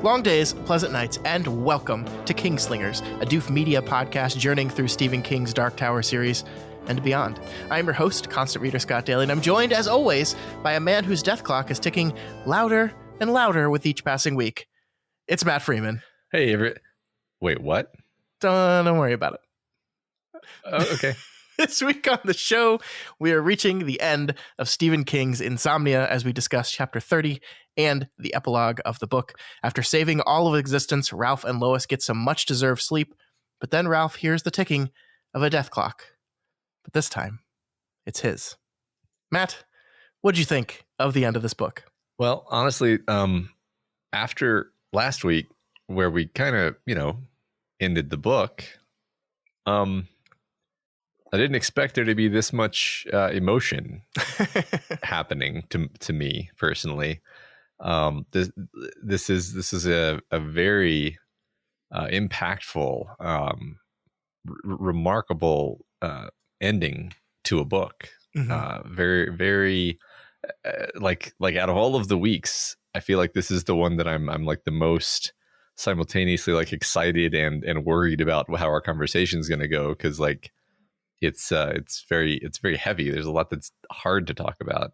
Long days, pleasant nights, and welcome to Kingslingers, a Doof Media podcast journeying through Stephen King's Dark Tower series and beyond. I am your host, Constant Reader Scott Daly, and I'm joined, as always, by a man whose death clock is ticking louder and louder with each passing week. It's Matt Freeman. Hey, wait, what? Don't worry about it. Oh, okay. This week on the show, we are reaching the end of Stephen King's Insomnia as we discuss Chapter 30 and the epilogue of the book. After saving all of existence, Ralph and Lois get some much-deserved sleep, but then Ralph hears the ticking of a death clock. But this time, it's his. Matt, what'd you think of the end of this book? Well, honestly, after last week, where we kind of, ended the book, I didn't expect there to be this much emotion happening to me personally. This is a very impactful, remarkable ending to a book. Mm-hmm. Very, very like out of all of the weeks, I feel like this is the one that I'm like the most simultaneously like excited and worried about how our conversation is going to go, because like it's very heavy. There's a lot that's hard to talk about.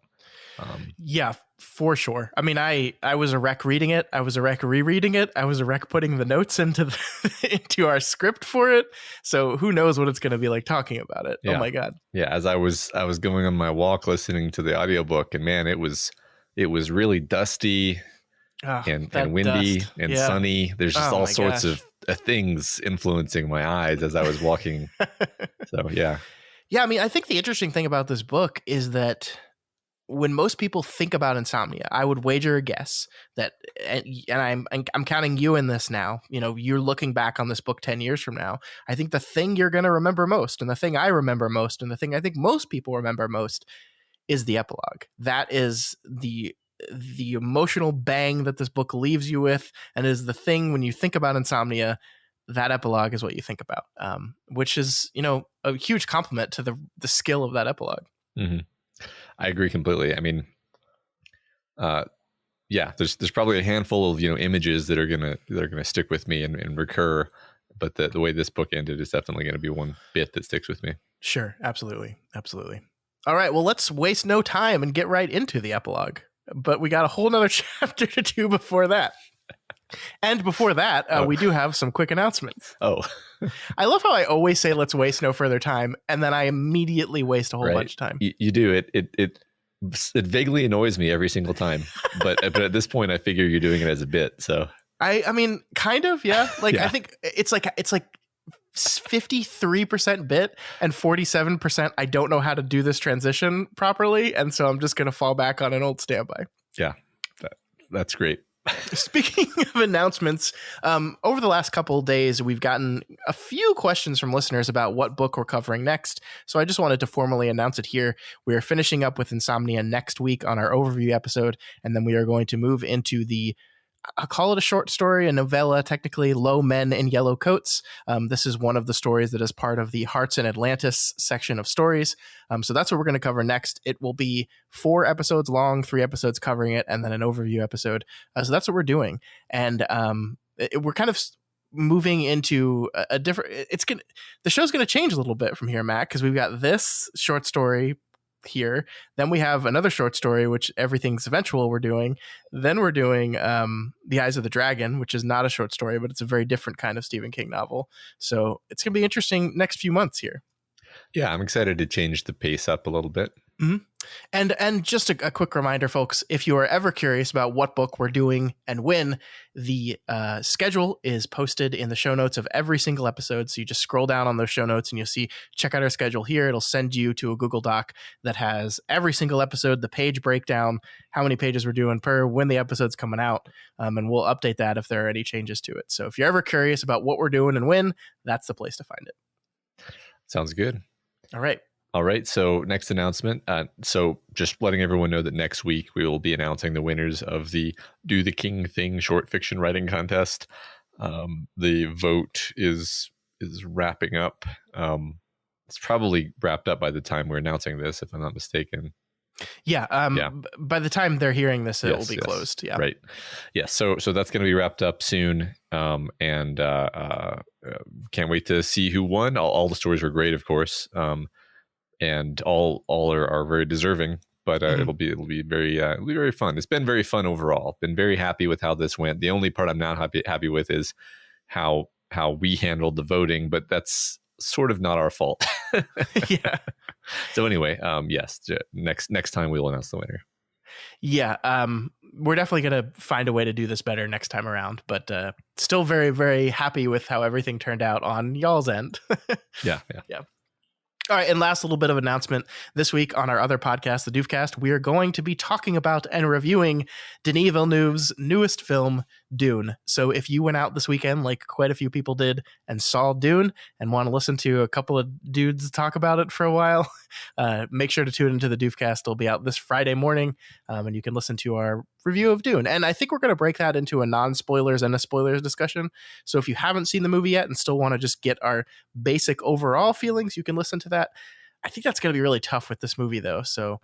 Yeah, for sure. I mean, I was a wreck reading it. I was a wreck rereading it. I was a wreck putting the notes into into our script for it. So who knows what it's going to be like talking about it. Yeah. Oh my God. Yeah. As I was going on my walk listening to the audiobook, and man, it was really dusty and windy dust. and sunny. There's just all sorts of things influencing my eyes as I was walking. So, yeah. Yeah. I mean, I think the interesting thing about this book is that when most people think about Insomnia, I would wager a guess that, and I'm counting you in this now, you're looking back on this book 10 years from now. I think the thing you're going to remember most, and the thing I remember most, and the thing I think most people remember most is the epilogue. That is the emotional bang that this book leaves you with, and is the thing when you think about Insomnia, that epilogue is what you think about, which is, a huge compliment to the skill of that epilogue. Mm-hmm. I agree completely. I mean, there's probably a handful of images that are gonna stick with me and recur, but the way this book ended is definitely going to be one bit that sticks with me. Sure, absolutely. All right, well, let's waste no time and get right into the epilogue. But we got a whole nother chapter to do before that. And before that, we do have some quick announcements. Oh. I love how I always say, let's waste no further time, and then I immediately waste a whole bunch of time. You do. It vaguely annoys me every single time. But at this point, I figure you're doing it as a bit. So I mean, kind of, yeah. Like, yeah. I think it's like 53% bit and 47% I don't know how to do this transition properly, and so I'm just going to fall back on an old standby. Yeah, that's great. Speaking of announcements, over the last couple of days, we've gotten a few questions from listeners about what book we're covering next. So I just wanted to formally announce it here. We are finishing up with Insomnia next week on our overview episode, and then we are going to move into I'll call it a short story, a novella, technically, Low Men in Yellow Coats. This is one of the stories that is part of the Hearts in Atlantis section of stories. So that's what we're going to cover next. It will be 4 episodes long, 3 episodes covering it, and then an overview episode. So that's what we're doing. And we're kind of moving into a different... The show's going to change a little bit from here, Matt, because we've got this short story here, then we have another short story, which Everything's Eventual we're doing, then we're doing The Eyes of the Dragon, which is not a short story, but it's a very different kind of Stephen King novel. So it's gonna be interesting next few months here. Yeah, I'm excited to change the pace up a little bit. Mm-hmm. And just a quick reminder, folks, if you are ever curious about what book we're doing and when, the schedule is posted in the show notes of every single episode. So you just scroll down on those show notes and you'll see, check out our schedule here. It'll send you to a Google Doc that has every single episode, the page breakdown, how many pages we're doing per, when the episode's coming out. And we'll update that if there are any changes to it. So if you're ever curious about what we're doing and when, that's the place to find it. Sounds good. All right. So next announcement. So just letting everyone know that next week we will be announcing the winners of the Do the King Thing short fiction writing contest. The vote is wrapping up. It's probably wrapped up by the time we're announcing this, if I'm not mistaken. Yeah. By the time they're hearing this, it will be closed. Yeah. Right. Yeah. So that's going to be wrapped up soon. And can't wait to see who won. All the stories were great, of course. And all are very deserving. But it'll be very fun. It's been very fun overall. Been very happy with how this went. The only part I'm not happy with is how we handled the voting, but that's sort of not our fault. Yeah. So anyway, yes, next time we'll announce the winner. Yeah. We're definitely going to find a way to do this better next time around, but still very, very happy with how everything turned out on y'all's end. Yeah. All right, and last little bit of announcement. This week on our other podcast, the Doofcast, we are going to be talking about and reviewing Denis Villeneuve's newest film, Dune. So if you went out this weekend, like quite a few people did, and saw Dune and want to listen to a couple of dudes talk about it for a while, make sure to tune into the Doofcast. It'll be out this Friday morning, and you can listen to our review of Dune. And I think we're going to break that into a non-spoilers and a spoilers discussion. So if you haven't seen the movie yet and still want to just get our basic overall feelings, you can listen to that. I think that's going to be really tough with this movie, though. So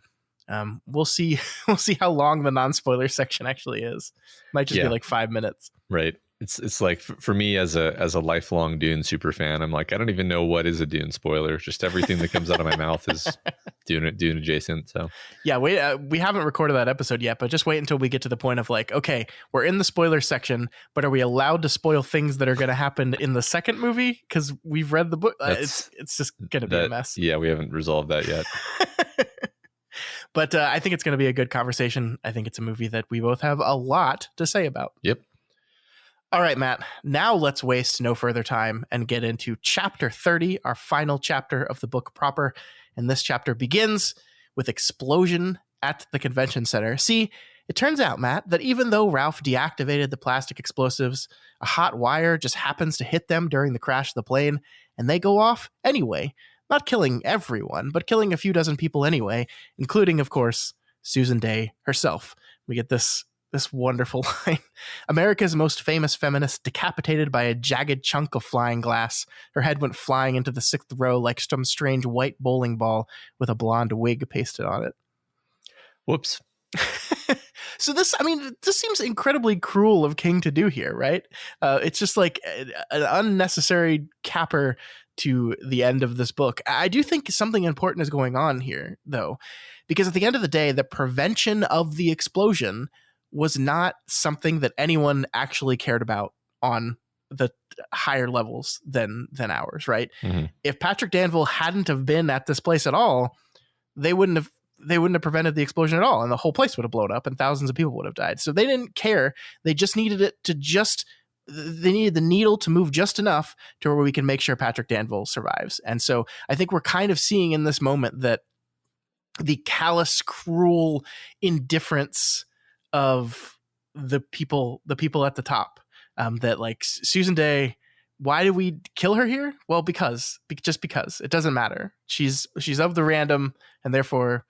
we'll see. We'll see how long the non-spoiler section actually is. Might just be like 5 minutes. Right. It's like for me as a lifelong Dune super fan, I'm like, I don't even know what is a Dune spoiler. Just everything that comes out of my mouth is Dune adjacent. So yeah, we haven't recorded that episode yet, but just wait until we get to the point of like, okay, we're in the spoiler section, but are we allowed to spoil things that are going to happen in the second movie? Because we've read the book. It's just going to be a mess. Yeah, we haven't resolved that yet. But I think it's going to be a good conversation. I think it's a movie that we both have a lot to say about. Yep. All right, Matt, now let's waste no further time and get into chapter 30, our final chapter of the book proper. And this chapter begins with explosion at the convention center. See, it turns out, Matt, that even though Ralph deactivated the plastic explosives, a hot wire just happens to hit them during the crash of the plane, and they go off anyway. Not killing everyone, but killing a few dozen people anyway, including, of course, Susan Dey herself. We get this wonderful line. America's most famous feminist decapitated by a jagged chunk of flying glass. Her head went flying into the sixth row like some strange white bowling ball with a blonde wig pasted on it. Whoops. So this seems incredibly cruel of King to do here, right? It's just like an unnecessary capper to the end of this book. I do think something important is going on here, though, because at the end of the day, the prevention of the explosion was not something that anyone actually cared about on the higher levels than ours, right? Mm-hmm. If Patrick Danville hadn't have been at this place at all, they wouldn't have prevented the explosion at all, and the whole place would have blown up and thousands of people would have died. So they didn't care. They just needed they needed the needle to move just enough to where we can make sure Patrick Danville survives. And so I think we're kind of seeing in this moment that the callous, cruel indifference of the people at the top, that like Susan Dey, why do we kill her here? Well, because it doesn't matter. She's of the random, and therefore,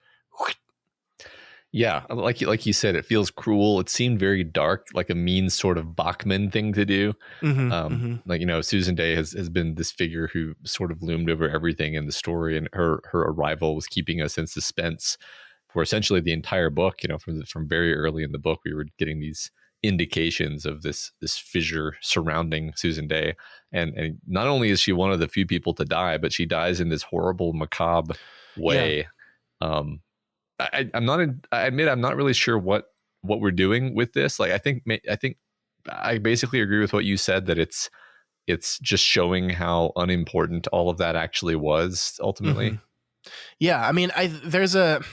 yeah, like you said, it feels cruel. It seemed very dark, like a mean sort of Bachman thing to do. Like, Susan Dey has been this figure who sort of loomed over everything in the story, and her arrival was keeping us in suspense for essentially the entire book. From very early in the book, we were getting these indications of this fissure surrounding Susan Dey, and not only is she one of the few people to die, but she dies in this horrible, macabre way. Yeah. I admit I'm not really sure what we're doing with this. Like, I think I basically agree with what you said, that it's just showing how unimportant all of that actually was ultimately. Mm-hmm. Yeah, I mean, there's a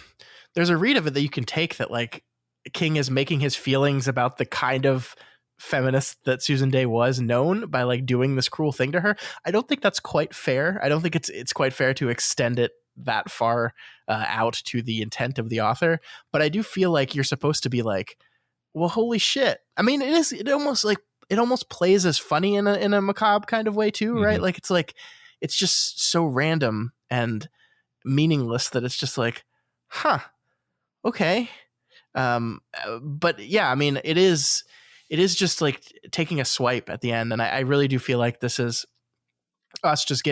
read of it that you can take, that like King is making his feelings about the kind of feminist that Susan Dey was known by like doing this cruel thing to her. I don't think that's quite fair. I don't think it's quite fair to extend it that far out to the intent of the author. But I do feel like you're supposed to be like, well, holy shit. I mean, it almost plays as funny in a macabre kind of way too, right? Mm-hmm. Like it's just so random and meaningless that it's just like, huh, okay. But yeah, I mean, it is just like taking a swipe at the end. And I really do feel like this is us just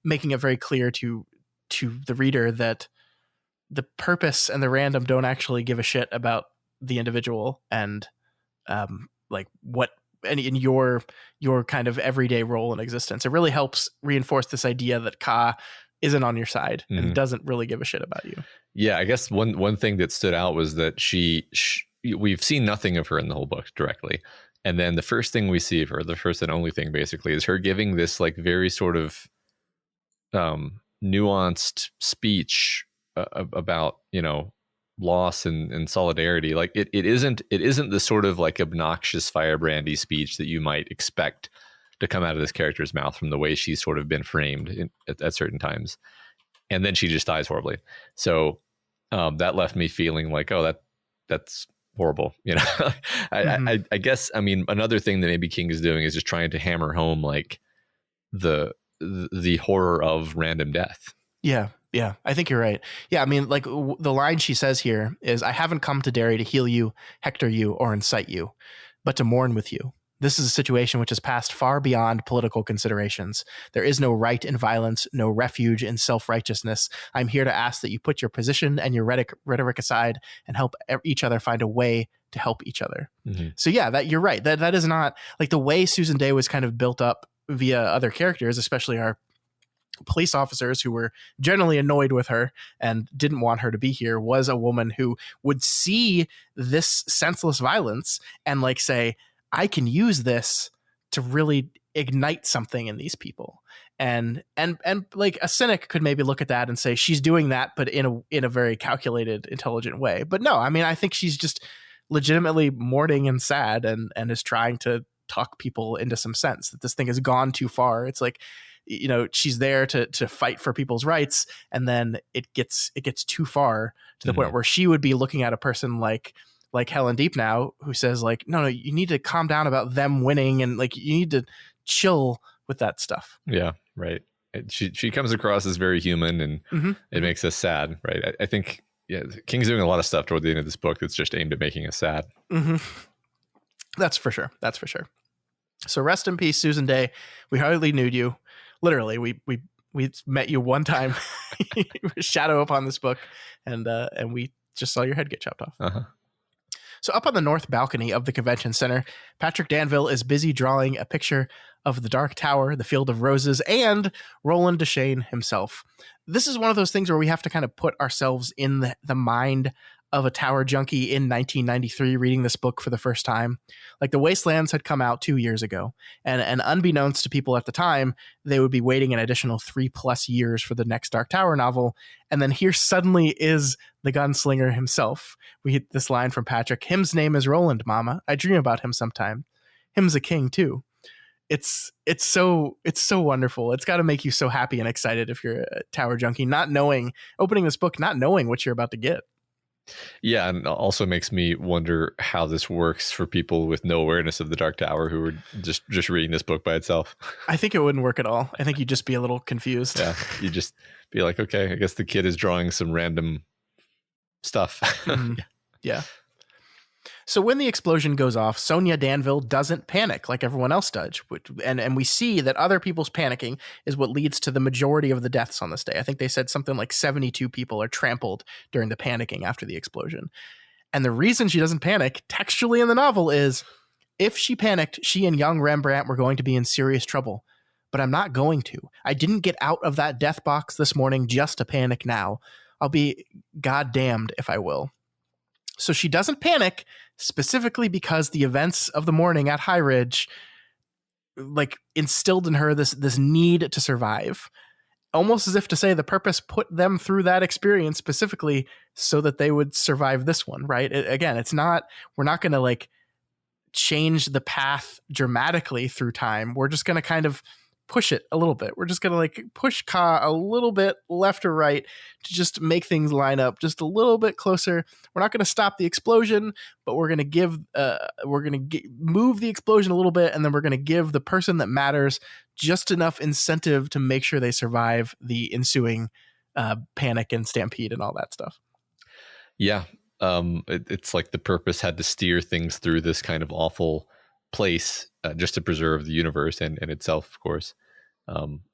making it very clear to the reader that the purpose and the random don't actually give a shit about the individual and like what in your kind of everyday role in existence. It really helps reinforce this idea that Ka isn't on your side and doesn't really give a shit about you. Yeah, I guess one thing that stood out was that we've seen nothing of her in the whole book directly. And then the first thing we see of her, the first and only thing basically, is her giving this like very sort of nuanced speech about, you know, loss and solidarity. Like it isn't the sort of like obnoxious firebrandy speech that you might expect to come out of this character's mouth from the way she's sort of been framed at certain times. And then she just dies horribly. So that left me feeling like, oh, that's horrible. You know, I guess, I mean, another thing that maybe King is doing is just trying to hammer home like the horror of random death. Yeah. I think you're right. Yeah. I mean, like the line she says here is, I haven't come to Derry to heal you, hector you, or incite you, but to mourn with you. This is a situation which has passed far beyond political considerations. There is no right in violence, no refuge in self-righteousness. I'm here to ask that you put your position and your rhetoric aside and help each other find a way to help each other. So yeah, that you're right. That is not like the way Susan Dey was kind of built up via other characters, especially our police officers who were generally annoyed with her and didn't want her to be here, was a woman who would see this senseless violence and like say, I can use this to really ignite something in these people. And like a cynic could maybe look at that and say she's doing that, but in a very calculated, intelligent way. But no, I mean, I think she's just legitimately mourning and sad and is trying to talk people into some sense that this thing has gone too far. It's like, you know, she's there to fight for people's rights, and then it gets too far to the point where she would be looking at a person like Helen Deep now, who says like, no, you need to calm down about them winning, and like you need to chill with that stuff. Yeah, right. She comes across as very human, and it makes us sad, right? I think King's doing a lot of stuff toward the end of this book that's just aimed at making us sad. That's for sure. So rest in peace, Susan Dey. We hardly knew you. Literally, we met you one time, shadow upon this book, and we just saw your head get chopped off. So up on the north balcony of the convention center, Patrick Danville is busy drawing a picture of the Dark Tower, the Field of Roses, and Roland Deschain himself. This is one of those things where we have to kind of put ourselves in the mind of a tower junkie in 1993 reading this book for the first time. Like the Wastelands had come out 2 years ago, and unbeknownst to people at the time, they would be waiting an additional 3+ years for the next Dark Tower novel. And then here suddenly is the gunslinger himself. We hit this line from Patrick: "Him's name is Roland, Mama. I dream about him sometime. Him's a king too." It's so wonderful. It's got to make you so happy and excited if you're a tower junkie, opening this book, not knowing what you're about to get. Yeah, and also makes me wonder how this works for people with no awareness of the Dark Tower who are just reading this book by itself. I think it wouldn't work at all. I think you'd just be a little confused. Yeah, you'd just be like, okay, I guess the kid is drawing some random stuff. Yeah. So when the explosion goes off, Sonia Danville doesn't panic like everyone else does. And we see that other people's panicking is what leads to the majority of the deaths on this day. I think they said something like 72 people are trampled during the panicking after the explosion. And the reason she doesn't panic textually in the novel is, if she panicked, she and young Rembrandt were going to be in serious trouble. But I'm not going to. I didn't get out of that death box this morning just to panic now. I'll be goddamned if I will. So she doesn't panic specifically because the events of the morning at High Ridge like instilled in her this need to survive, almost as if to say the purpose put them through that experience specifically so that they would survive this one, right? We're not going to like change the path dramatically through time. We're just going to kind of push it a little bit. We're just going to like push Ka a little bit left or right to just make things line up just a little bit closer. We're not going to stop the explosion, but we're going to move the explosion a little bit. And then we're going to give the person that matters just enough incentive to make sure they survive the ensuing panic and stampede and all that stuff. Yeah. It's like the purpose had to steer things through this kind of awful place just to preserve the universe and itself, of course.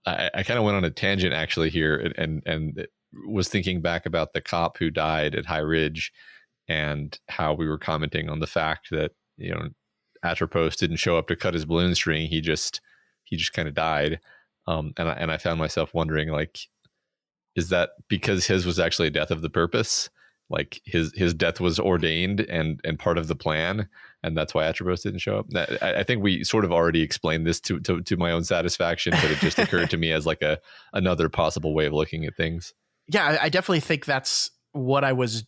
I kind of went on a tangent actually here and was thinking back about the cop who died at High Ridge and how we were commenting on the fact that, Atropos didn't show up to cut his balloon string. He just kind of died. And I found myself wondering, like, is that because his was actually a death of the purpose? Like his death was ordained and part of the plan, and that's why Atropos didn't show up. I think we sort of already explained this to my own satisfaction, but it just occurred to me as like another possible way of looking at things. Yeah, I definitely think that's what I was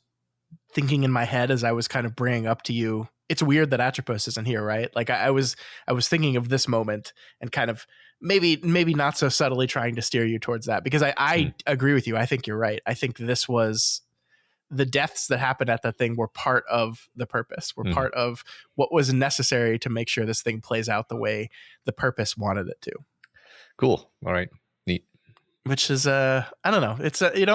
thinking in my head as I was kind of bringing up to you. It's weird that Atropos isn't here, right? Like I was thinking of this moment and kind of maybe not so subtly trying to steer you towards that, because I agree with you. I think you're right. I think this was the deaths that happened at that thing were part of the purpose, were part of what was necessary to make sure this thing plays out the way the purpose wanted it to. Cool. All right. Neat. Which is, I don't know. It's you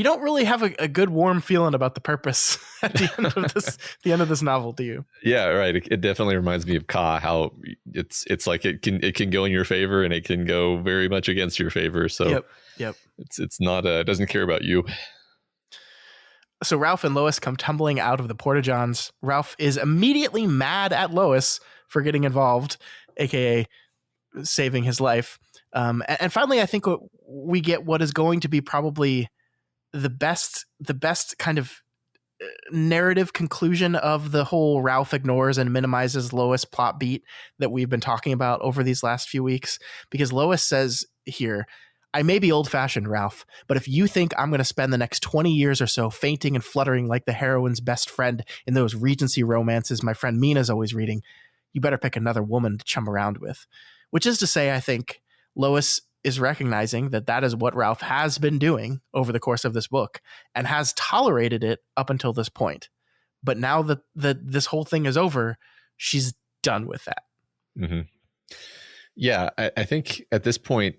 don't really have a good warm feeling about the purpose at the end of this novel, do you? Yeah, right. It definitely reminds me of Ka, how it's like it can go in your favor and it can go very much against your favor. So yep. It's not it doesn't care about you. So Ralph and Lois come tumbling out of the Porta-Johns. Ralph is immediately mad at Lois for getting involved, aka saving his life. And finally, I think we get what is going to be probably the best kind of narrative conclusion of the whole Ralph ignores and minimizes Lois plot beat that we've been talking about over these last few weeks. Because Lois says here, "I may be old-fashioned, Ralph, but if you think I'm going to spend the next 20 years or so fainting and fluttering like the heroine's best friend in those Regency romances my friend Mina's always reading, you better pick another woman to chum around with." Which is to say, I think Lois is recognizing that is what Ralph has been doing over the course of this book and has tolerated it up until this point. But now that this whole thing is over, she's done with that. Mm-hmm. Yeah, I think at this point,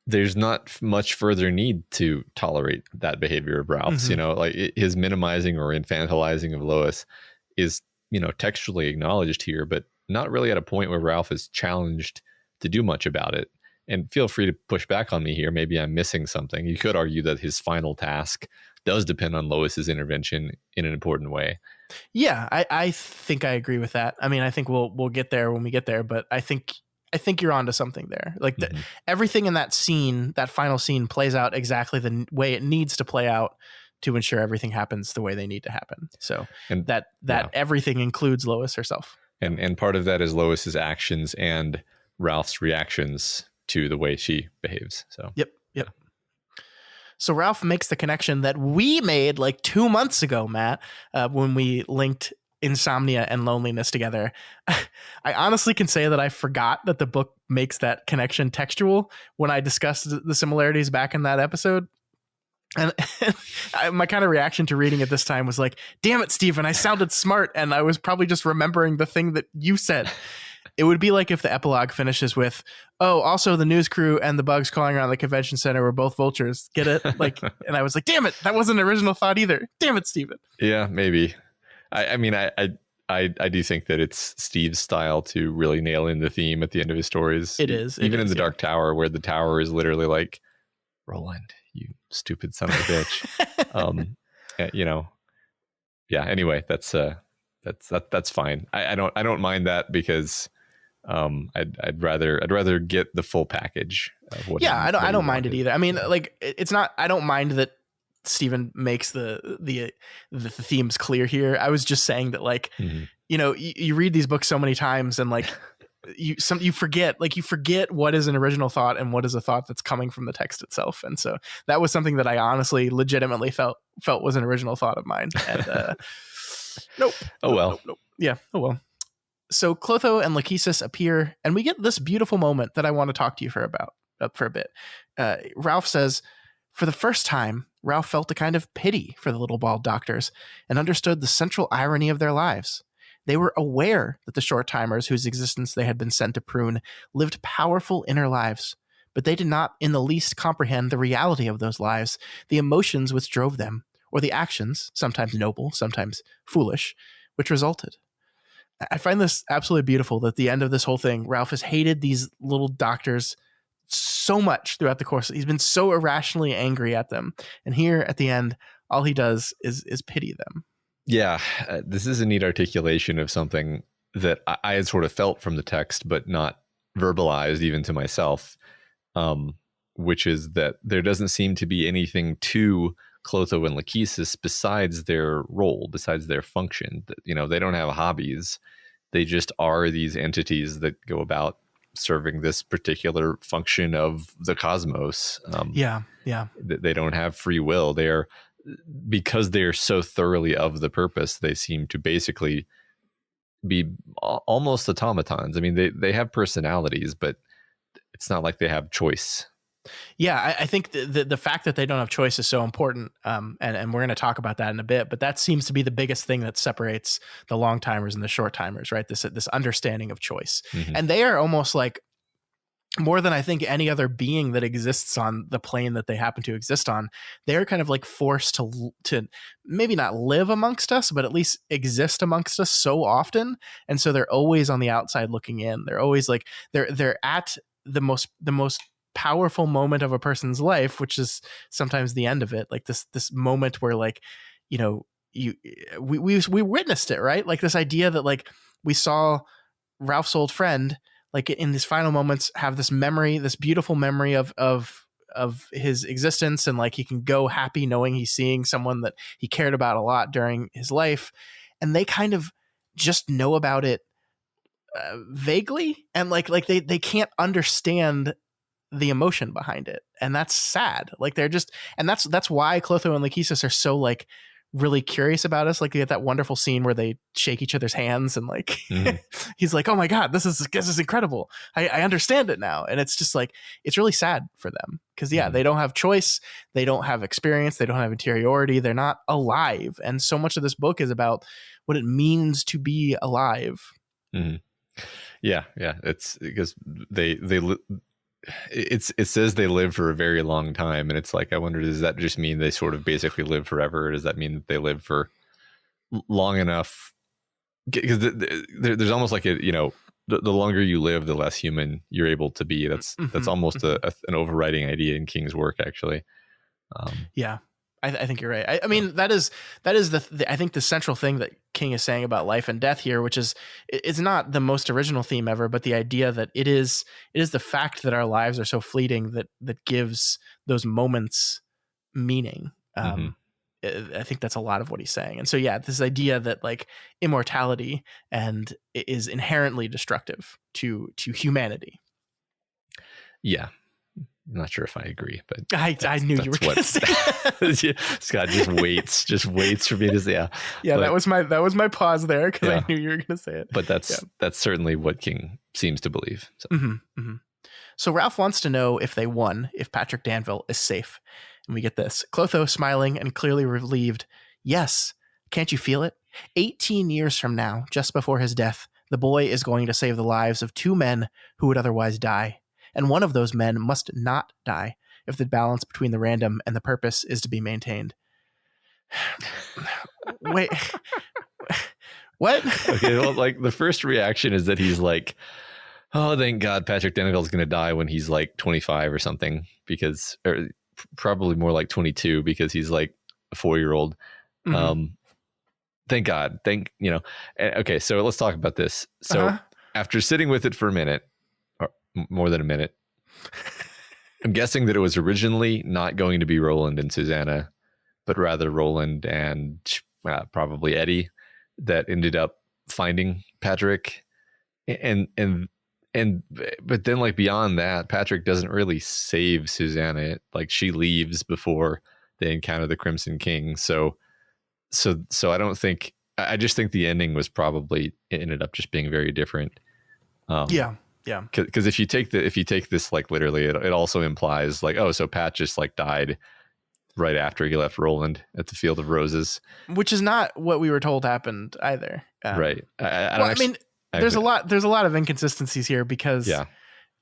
there's not much further need to tolerate that behavior of Ralph's. Mm-hmm. Like his minimizing or infantilizing of Lois is, textually acknowledged here, but not really at a point where Ralph is challenged to do much about it. And feel free to push back on me here. Maybe I'm missing something. You could argue that his final task does depend on Lois's intervention in an important way. Yeah, I think I agree with that. I mean, I think we'll get there when we get there, but I think you're onto something there. Like everything in that scene, that final scene, plays out exactly the way it needs to play out to ensure everything happens the way they need to happen. So everything includes Lois herself. And part of that is Lois's actions and Ralph's reactions to the way she behaves. So Yep. So Ralph makes the connection that we made like 2 months ago, Matt, when we linked Insomnia and loneliness together. I honestly can say that I forgot that the book makes that connection textual when I discussed the similarities back in that episode. And my kind of reaction to reading it this time was like, damn it, Stephen, I sounded smart. And I was probably just remembering the thing that you said. It would be like if the epilogue finishes with, "Oh, also the news crew and the bugs crawling around the convention center were both vultures." Get it? Like, and I was like, damn it, that wasn't an original thought either. Damn it, Stephen. Yeah, maybe. I mean, I do think that it's Steve's style to really nail in the theme at the end of his stories. It is. Even in the Dark Tower, where the tower is literally like, "Roland, you stupid son of a bitch." Yeah. Anyway, that's fine. I don't mind that because I'd rather get the full package of what. Yeah, I don't mind it either. I mean, like it's not. I don't mind that Stephen makes the themes clear here. I was just saying that, like, you read these books so many times and like you forget what is an original thought and what is a thought that's coming from the text itself. And so that was something that I honestly legitimately felt was an original thought of mine. And nope. Oh well. Nope. Yeah. Oh well. So Clotho and Lachesis appear, and we get this beautiful moment that I want to talk to you for a bit. Ralph says, for the first time, Ralph felt a kind of pity for the little bald doctors and understood the central irony of their lives. They were aware that the short-timers whose existence they had been sent to prune lived powerful inner lives, but they did not in the least comprehend the reality of those lives, the emotions which drove them, or the actions, sometimes noble, sometimes foolish, which resulted. I find this absolutely beautiful that at the end of this whole thing, Ralph has hated these little doctors so much throughout the course. He's been so irrationally angry at them. And here at the end, all he does is pity them. Yeah, this is a neat articulation of something that I had sort of felt from the text, but not verbalized even to myself, which is that there doesn't seem to be anything to Clotho and Lachesis besides their role, besides their function. You know, they don't have hobbies. They just are these entities that go about serving this particular function of the cosmos. Yeah. They don't have free will. Because they're so thoroughly of the purpose, they seem to basically be almost automatons. I mean, they have personalities, but it's not like they have choice. Yeah, I think the fact that they don't have choice is so important, and we're going to talk about that in a bit. But that seems to be the biggest thing that separates the long timers and the short timers, right? This understanding of choice, and they are almost like, more than I think any other being that exists on the plane that they happen to exist on, they're kind of like forced to maybe not live amongst us, but at least exist amongst us so often, and so they're always on the outside looking in. They're always like they're at the most powerful moment of a person's life, which is sometimes the end of it, like this moment where, like, you know, we witnessed it, right? Like this idea that, like, we saw Ralph's old friend, like in these final moments, have this memory, this beautiful memory of his existence, and like he can go happy knowing he's seeing someone that he cared about a lot during his life, and they kind of just know about it vaguely, and like they can't understand the emotion behind it, and that's sad. Like they're just, and that's why Clotho and Lachesis are so like really curious about us. Like they get that wonderful scene where they shake each other's hands, and like he's like, "Oh my god, this is incredible. I understand it now." And it's just like, it's really sad for them because they don't have choice, they don't have experience, they don't have interiority, they're not alive. And so much of this book is about what it means to be alive. Yeah, it's because it says they live for a very long time, and it's like, I wonder, does that just mean they sort of basically live forever, or does that mean that they live for long enough? Because there's almost like a, you know, the longer you live, the less human you're able to be. That's almost an overriding idea in King's work, actually. I think you're right. I mean, that is I think the central thing that King is saying about life and death here, which is, it's not the most original theme ever, but the idea that it is the fact that our lives are so fleeting that gives those moments meaning. I think that's a lot of what he's saying. And so, this idea that like immortality and is inherently destructive to humanity. Yeah. I'm not sure if I agree, but I knew you were going to say that. Scott just waits for me to say, but, that was my pause there because I knew you were going to say it. But that's certainly what King seems to believe. So. So Ralph wants to know if they won, if Patrick Danville is safe. And we get this. Clotho, smiling and clearly relieved. Yes. Can't you feel it? 18 years from now, just before his death, the boy is going to save the lives of two men who would otherwise die. And one of those men must not die if the balance between the random and the purpose is to be maintained. Wait, what? Okay, well, like the first reaction is that he's like, oh, thank God Patrick Danville's going to die when he's like 25 or something, or probably more like 22 because he's like a 4-year-old. Thank God. Okay, so let's talk about this. So after sitting with it for a minute, more than a minute, I'm guessing that it was originally not going to be Roland and Susanna, but rather Roland and probably Eddie that ended up finding Patrick. But then, like, beyond that, Patrick doesn't really save Susanna. Like, she leaves before they encounter the Crimson King. So I don't think, I just think the ending was probably, it ended up just being very different. Yeah. Because if you take this like literally, it also implies like, oh, so Pat just like died right after he left Roland at the Field of Roses, which is not what we were told happened either. Right. There's a lot of inconsistencies here because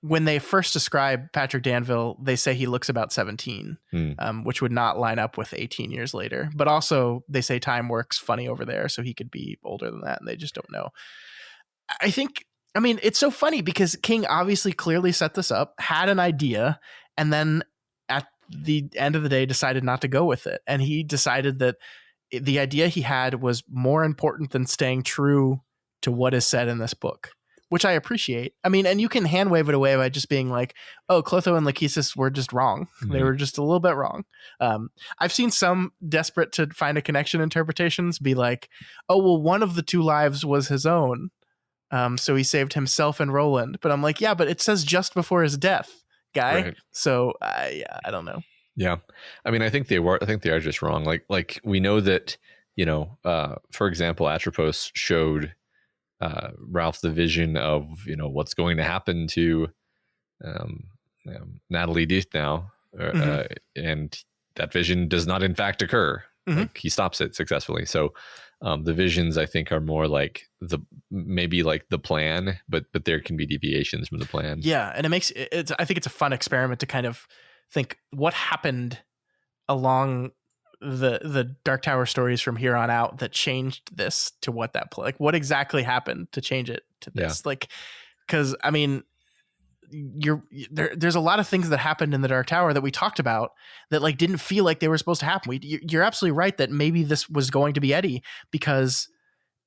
when they first describe Patrick Danville, they say he looks about 17, which would not line up with 18 years later. But also they say time works funny over there, so he could be older than that, and they just don't know. I think I mean, it's so funny because King obviously clearly set this up, had an idea, and then at the end of the day decided not to go with it. And he decided that the idea he had was more important than staying true to what is said in this book, which I appreciate. I mean, and you can hand wave it away by just being like, oh, Clotho and Lachesis were just wrong. Mm-hmm. They were just a little bit wrong. I've seen some desperate to find a connection interpretations be like, oh, well, one of the two lives was his own. So he saved himself and Roland. But I'm like, yeah, but it says just before his death, guy. Right. So yeah, I don't know. Yeah. I mean, I think they are just wrong. Like we know that, for example, Atropos showed Ralph the vision of, what's going to happen to Natalie Death now. And that vision does not in fact occur. Mm-hmm. Like he stops it successfully. So the visions, I think, are more like maybe the plan, but there can be deviations from the plan. Yeah. And I think it's a fun experiment to kind of think what happened along the Dark Tower stories from here on out that changed this to what that like what exactly happened to change it to this. Yeah. Like, because I mean, there's a lot of things that happened in the Dark Tower that we talked about that like didn't feel like they were supposed to happen. You're absolutely right that maybe this was going to be Eddie, because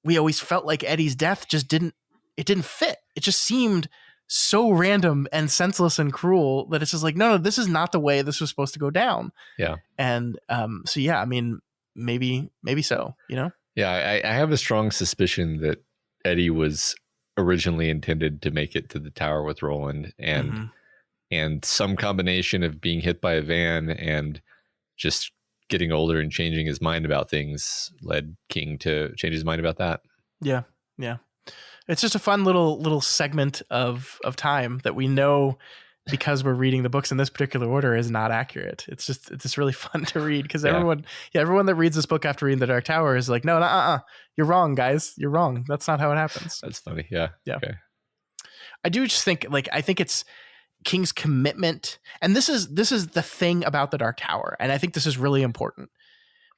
we always felt like Eddie's death just didn't fit. It just seemed so random and senseless and cruel that it's just like, no, this is not the way this was supposed to go down. Yeah. And so yeah, I mean, maybe so, Yeah, I have a strong suspicion that Eddie was originally intended to make it to the tower with Roland, and some combination of being hit by a van and just getting older and changing his mind about things led King to change his mind about that. Yeah. It's just a fun little segment of time that we know, because we're reading the books in this particular order, is not accurate. It's just really fun to read, because everyone that reads this book after reading the Dark Tower is like, no, you're wrong, guys. You're wrong. That's not how it happens. That's funny. Yeah. Okay. I do just think I think it's King's commitment. And this is the thing about the Dark Tower. And I think this is really important.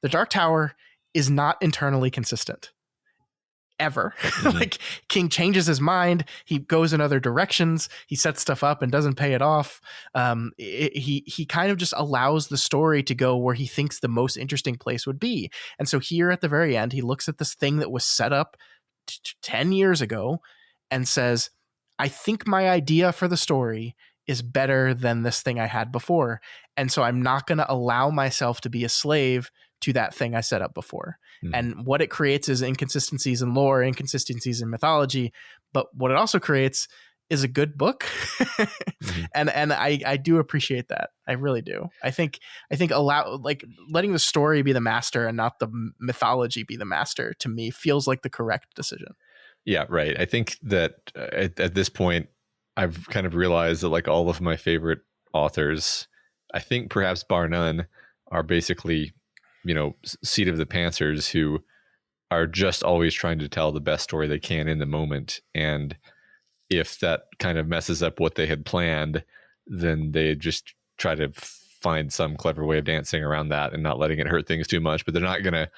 The Dark Tower is not internally consistent. Ever. Like King changes his mind, he goes in other directions, he sets stuff up and doesn't pay it off. He kind of just allows the story to go where he thinks the most interesting place would be. And so here at the very end, he looks at this thing that was set up 10 years ago and says, I think my idea for the story is better than this thing I had before. And so I'm not going to allow myself to be a slave to that thing I set up before. And what it creates is inconsistencies in lore, inconsistencies in mythology. But what it also creates is a good book. And I do appreciate that. I really do. I think letting the story be the master and not the mythology be the master, to me, feels like the correct decision. Yeah, right. I think that at this point, I've kind of realized that like all of my favorite authors, I think perhaps bar none, are basically seat of the pantsers who are just always trying to tell the best story they can in the moment. And if that kind of messes up what they had planned, then they just try to find some clever way of dancing around that and not letting it hurt things too much. But they're not going to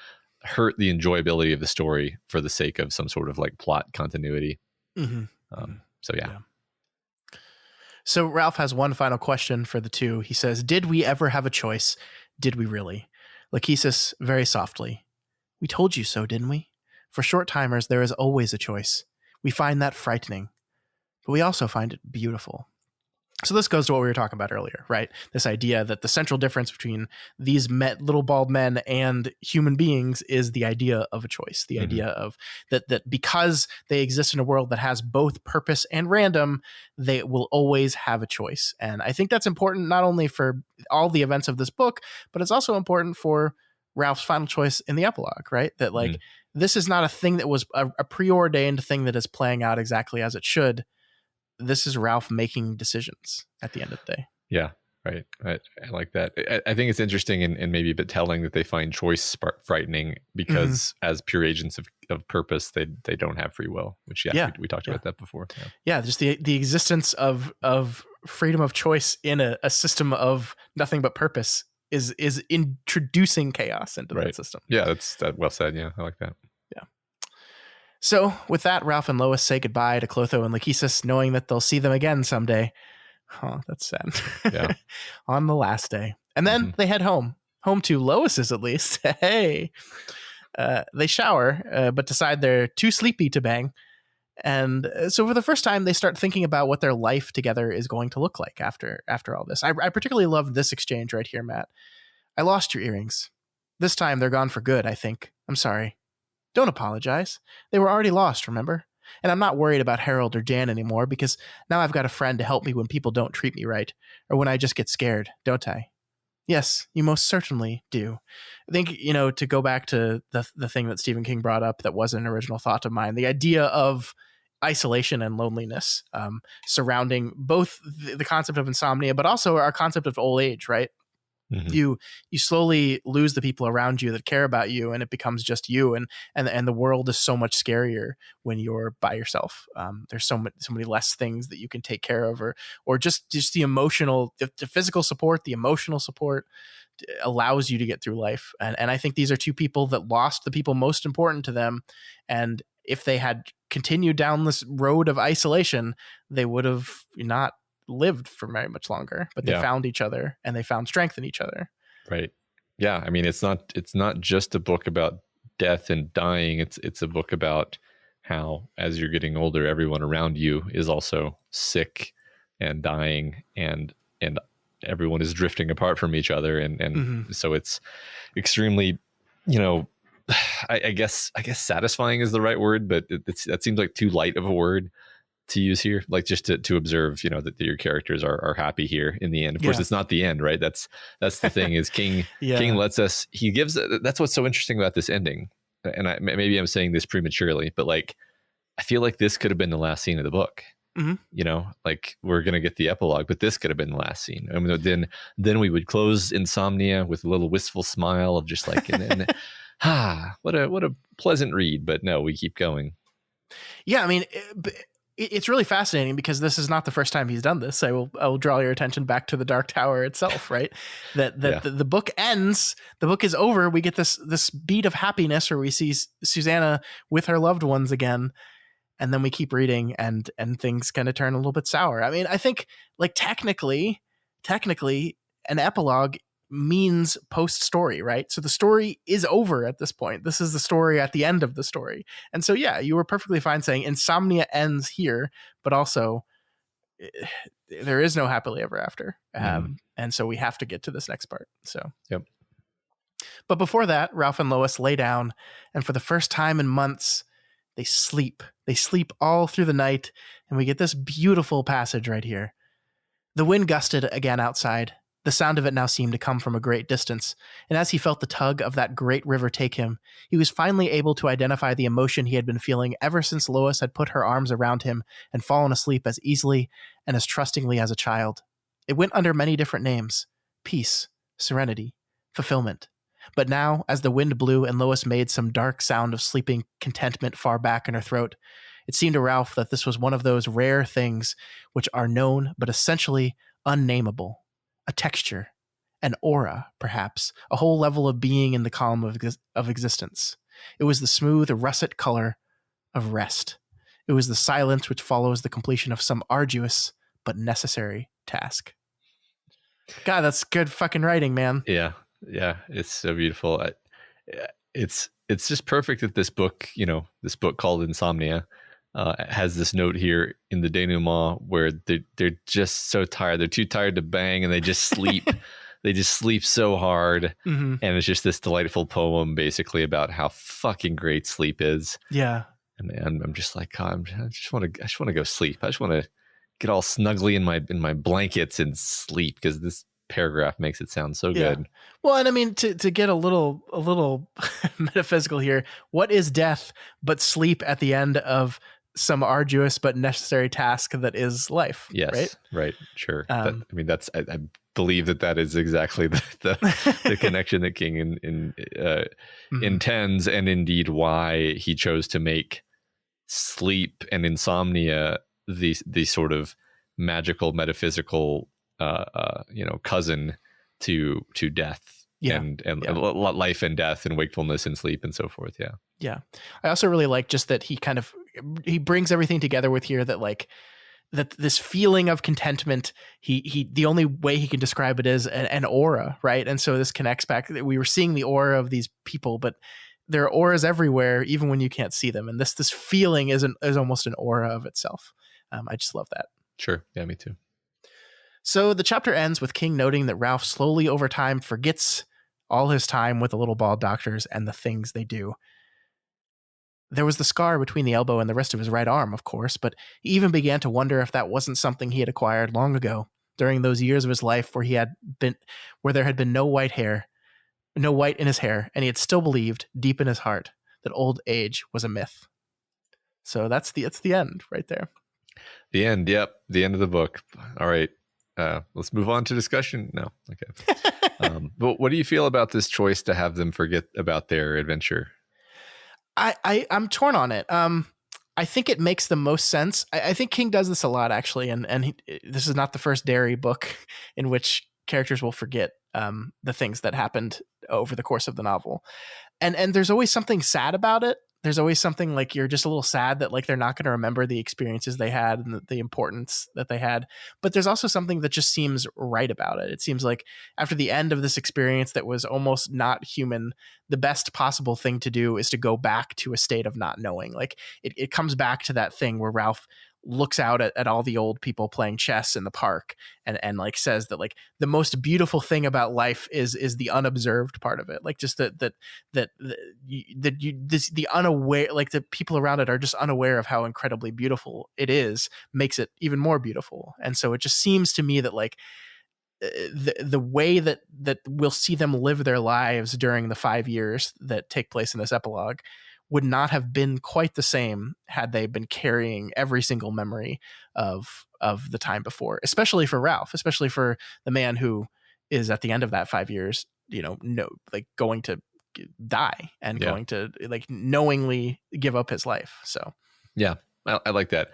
hurt the enjoyability of the story for the sake of some sort of like plot continuity. So yeah. So Ralph has one final question for the two. He says, did we ever have a choice? Did we really? Lachesis, very softly. We told you so, didn't we? For short-timers, there is always a choice. We find that frightening, but we also find it beautiful. So this goes to what we were talking about earlier, right? This idea that the central difference between these little bald men and human beings is the idea of a choice, the idea of that because they exist in a world that has both purpose and random, they will always have a choice. And I think that's important not only for all the events of this book, but it's also important for Ralph's final choice in the epilogue, right? That like this is not a thing that was a preordained thing that is playing out exactly as it should. This is Ralph making decisions at the end of the day. Yeah, right. I like that. I think it's interesting and maybe a bit telling that they find choice frightening because as pure agents of purpose, they don't have free will, which we talked about that before. Yeah, just the existence of freedom of choice in a system of nothing but purpose is introducing chaos into that system. Yeah, that's well said. Yeah, I like that. So with that, Ralph and Lois say goodbye to Clotho and Lachesis, knowing that they'll see them again someday. Oh, that's sad. Yeah. On the last day. And then they head home to Lois's at least. Hey. They shower, but decide they're too sleepy to bang. And so for the first time, they start thinking about what their life together is going to look like after all this. I particularly loved this exchange right here, Matt. I lost your earrings. This time they're gone for good, I think. I'm sorry. Don't apologize. They were already lost, remember? And I'm not worried about Harold or Jan anymore because now I've got a friend to help me when people don't treat me right, or when I just get scared, don't I? Yes, you most certainly do. I think, to go back to the thing that Stephen King brought up that wasn't an original thought of mine, the idea of isolation and loneliness surrounding both the concept of insomnia, but also our concept of old age, right? You slowly lose the people around you that care about you, and it becomes just you, and the world is so much scarier when you're by yourself. There's so many less things that you can take care of, or just the emotional, the physical support, the emotional support allows you to get through life. And I think these are two people that lost the people most important to them, and if they had continued down this road of isolation, they would have not lived for very much longer, but they found each other and they found strength in each other. Right. Yeah. I mean, it's not just a book about death and dying. It's a book about how, as you're getting older, everyone around you is also sick and dying, and everyone is drifting apart from each other. And so it's extremely, I guess satisfying is the right word, but that seems like too light of a word to use here, like just to observe, that your characters are happy here in the end. Of course, it's not the end, right? That's the thing is King lets us, he gives, that's what's so interesting about this ending. And maybe I'm saying this prematurely, but like, I feel like this could have been the last scene of the book. Like we're going to get the epilogue, but this could have been the last scene. I mean, then we would close Insomnia with a little wistful smile of just like, what a pleasant read, but no, we keep going. Yeah. I mean, it's really fascinating because this is not the first time he's done this. I will draw your attention back to the Dark Tower itself, right? The book ends, the book is over. We get this beat of happiness where we see Susanna with her loved ones again. And then we keep reading and things kind of turn a little bit sour. I mean, I think like technically an epilogue means post story, right? So the story is over at this point. This is the story at the end of the story. And so, yeah, you were perfectly fine saying Insomnia ends here, but also there is no happily ever after. And so we have to get to this next part. So, yep. But before that, Ralph and Lois lay down, and for the first time in months, they sleep. They sleep all through the night, and we get this beautiful passage right here. The wind gusted again outside. The sound of it now seemed to come from a great distance, and as he felt the tug of that great river take him, he was finally able to identify the emotion he had been feeling ever since Lois had put her arms around him and fallen asleep as easily and as trustingly as a child. It went under many different names: peace, serenity, fulfillment. But now, as the wind blew and Lois made some dark sound of sleeping contentment far back in her throat, it seemed to Ralph that this was one of those rare things which are known but essentially unnameable. A texture, an aura, perhaps, a whole level of being in the column of existence. It was the smooth, russet color of rest. It was the silence which follows the completion of some arduous but necessary task. God, that's good fucking writing, man. Yeah, it's so beautiful. It's just perfect that this book, this book called Insomnia, has this note here in the denouement where they're just so tired. They're too tired to bang, and they just sleep. They just sleep so hard. And it's just this delightful poem basically about how fucking great sleep is. Yeah. And I'm just like, God, I just want to go sleep. I just want to get all snuggly in my blankets and sleep, because this paragraph makes it sound so good. Well, and I mean, to get a little metaphysical here, what is death but sleep at the end of some arduous but necessary task that is life? Yes, right, sure. I believe that is exactly the connection that King intends, and indeed why he chose to make sleep and insomnia the sort of magical, metaphysical cousin to death, and life and death and wakefulness and sleep and so forth. Yeah. I also really like just that he brings everything together with here, that like that this feeling of contentment, he the only way he can describe it is an aura, right? And so this connects back that we were seeing the aura of these people, but there are auras everywhere, even when you can't see them. And this feeling is almost an aura of itself. I just love that. Sure. Yeah, me too. So the chapter ends with King noting that Ralph slowly over time forgets all his time with the little bald doctors and the things they do. There was the scar between the elbow and the rest of his right arm, of course, but he even began to wonder if that wasn't something he had acquired long ago, during those years of his life where there had been no white in his hair, and he had still believed deep in his heart that old age was a myth. So it's the end right there. The end. Yep. The end of the book. All right. Let's move on to discussion. No. Okay. But what do you feel about this choice to have them forget about their adventure? I'm torn on it. I think it makes the most sense. I think King does this a lot, actually, and this is not the first Derry book in which characters will forget the things that happened over the course of the novel, and there's always something sad about it. There's always something like you're just a little sad that like they're not going to remember the experiences they had and the importance that they had. But there's also something that just seems right about it. It seems like after the end of this experience that was almost not human, the best possible thing to do is to go back to a state of not knowing. Like it comes back to that thing where Ralph looks out at all the old people playing chess in the park and like says that like the most beautiful thing about life is the unobserved part of it. Like just the unaware, like the people around it are just unaware of how incredibly beautiful it is, makes it even more beautiful. And so it just seems to me that like the way that we'll see them live their lives during the 5 years that take place in this epilogue would not have been quite the same had they been carrying every single memory of the time before, especially for Ralph, especially for the man who is at the end of that 5 years, going to die and going to like knowingly give up his life. So, yeah, I like that.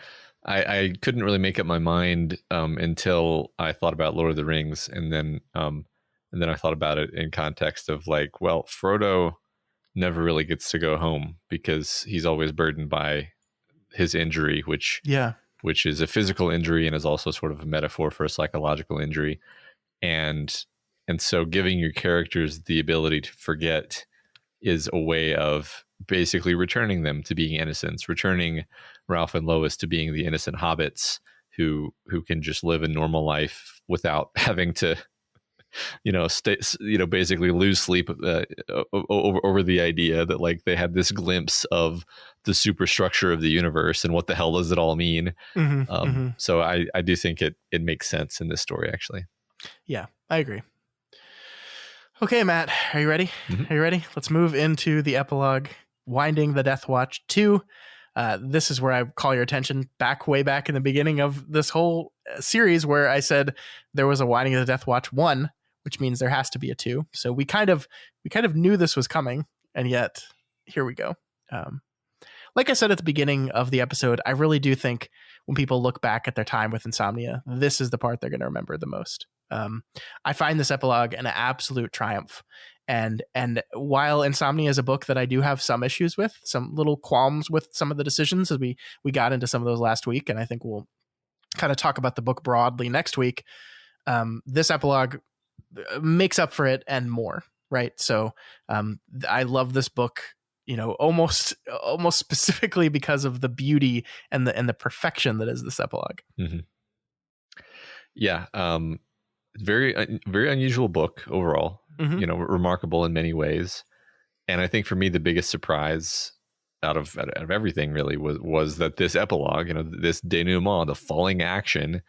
I couldn't really make up my mind until I thought about Lord of the Rings, and then I thought about it in context of like, well, Frodo never really gets to go home because he's always burdened by his injury, which is a physical injury and is also sort of a metaphor for a psychological injury. And so giving your characters the ability to forget is a way of basically returning them to being innocents, returning Ralph and Lois to being the innocent hobbits who can just live a normal life without having to basically lose sleep over the idea that like they had this glimpse of the superstructure of the universe and what the hell does it all mean. So I do think it makes sense in this story, actually. Yeah, I agree. Okay, Matt, are you ready? Are you ready? Let's move into the epilogue, Winding the Death Watch 2. This is where I call your attention way back in the beginning of this whole series where I said there was a Winding of the Death Watch 1, which means there has to be a 2. So we kind of knew this was coming, and yet here we go. Like I said at the beginning of the episode, I really do think when people look back at their time with Insomnia, this is the part they're going to remember the most. I find this epilogue an absolute triumph. And while Insomnia is a book that I do have some issues with, some little qualms with some of the decisions, as we got into some of those last week, and I think we'll kind of talk about the book broadly next week, this epilogue makes up for it and more, right? So I love this book, almost specifically because of the beauty and the perfection that is this epilogue. Yeah, very very unusual book overall. Remarkable in many ways, and I think for me the biggest surprise out of everything really was that this epilogue, this denouement, the falling action,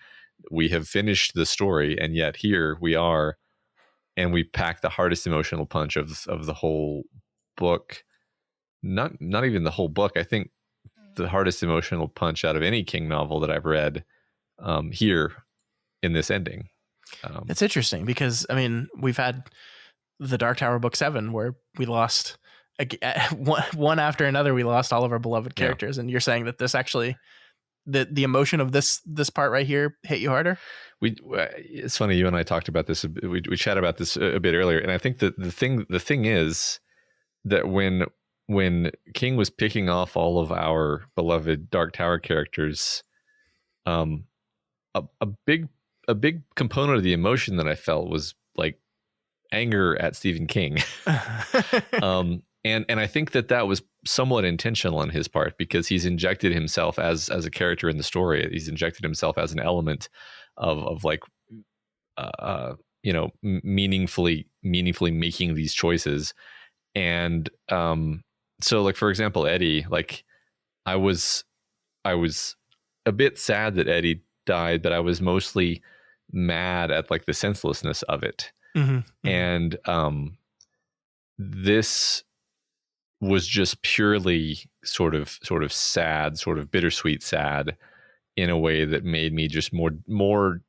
we have finished the story, and yet here we are. And we packed the hardest emotional punch of the whole book. Not even the whole book. I think the hardest emotional punch out of any King novel that I've read here in this ending. It's interesting because, I mean, we've had the Dark Tower book 7 where we lost one after another. We lost all of our beloved characters. And you're saying that this actually, the emotion of this part right here hit you harder? It's funny, you and I talked about this. We chatted about this a bit earlier, and I think that the thing is that when when King was picking off all of our beloved Dark Tower characters, a big component of the emotion that I felt was like anger at Stephen King. And I think that was somewhat intentional on his part, because he's injected himself as a character in the story. He's injected himself as an element of like, meaningfully making these choices. And so like, for example, Eddie, like I was a bit sad that Eddie died, but I was mostly mad at like the senselessness of it. And this was just purely sort of sad, sort of bittersweet sad, in a way that made me just more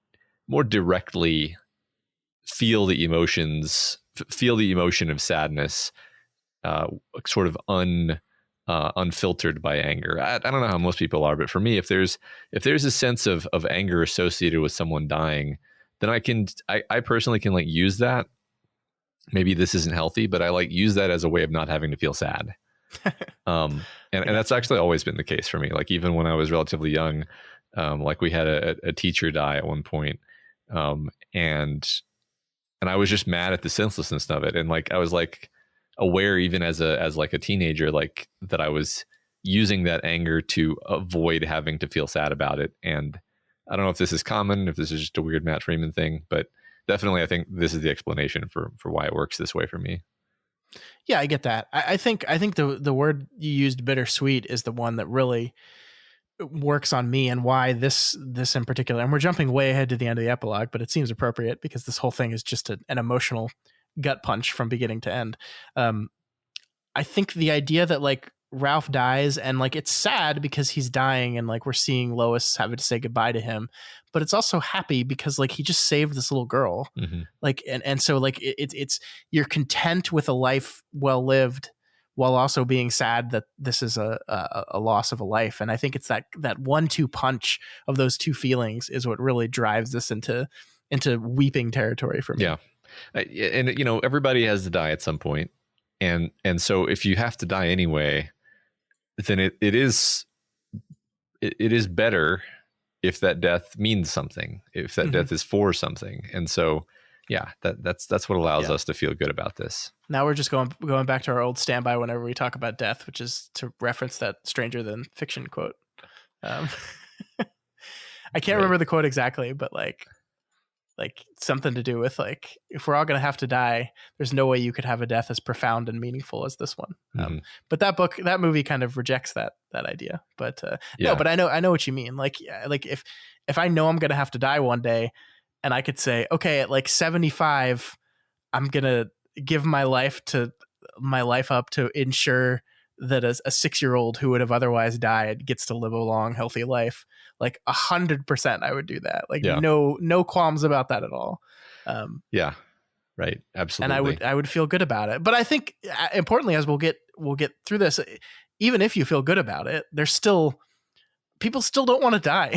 directly feel the emotion of sadness, sort of unfiltered by anger. I don't know how most people are, but for me, if there's a sense of anger associated with someone dying, then I personally can like use that. Maybe this isn't healthy, but I like use that as a way of not having to feel sad. And that's actually always been the case for me. Like even when I was relatively young, like we had a teacher die at one point, and I was just mad at the senselessness of it. And like I was like aware, even as like a teenager, like that I was using that anger to avoid having to feel sad about it. And I don't know if this is common, if this is just a weird Matt Freeman thing, but definitely I think this is the explanation for why it works this way for me. Yeah, I get that. I think the word you used, bittersweet, is the one that really works on me, and why this in particular. And we're jumping way ahead to the end of the epilogue, but it seems appropriate because this whole thing is just an emotional gut punch from beginning to end. I think the idea that like Ralph dies, and like it's sad because he's dying, and like we're seeing Lois having to say goodbye to him, but it's also happy because like he just saved this little girl. Like and so like it's you're content with a life well lived, while also being sad that this is a loss of a life. And I think it's that 1-2 punch of those two feelings is what really drives this into weeping territory for me. Yeah. And you know, everybody has to die at some point. And so if you have to die anyway, then it is better if that death means something, if that death is for something. And so, yeah, that's what allows us to feel good about this. Now we're just going back to our old standby whenever we talk about death, which is to reference that Stranger Than Fiction quote. I can't remember the quote exactly, but like something to do with like, if we're all going to have to die, there's no way you could have a death as profound and meaningful as this one. But that movie kind of rejects that idea. But no, but I know what you mean. Like if I know I'm going to have to die one day, and I could say, okay, at like 75, I'm going to give my life up to ensure that a 6-year-old who would have otherwise died gets to live a long, healthy life. Like 100% I would do that. Like no qualms about that at all. Yeah, right. Absolutely. And I would feel good about it. But I think importantly, as we'll get through this, even if you feel good about it, people still don't want to die.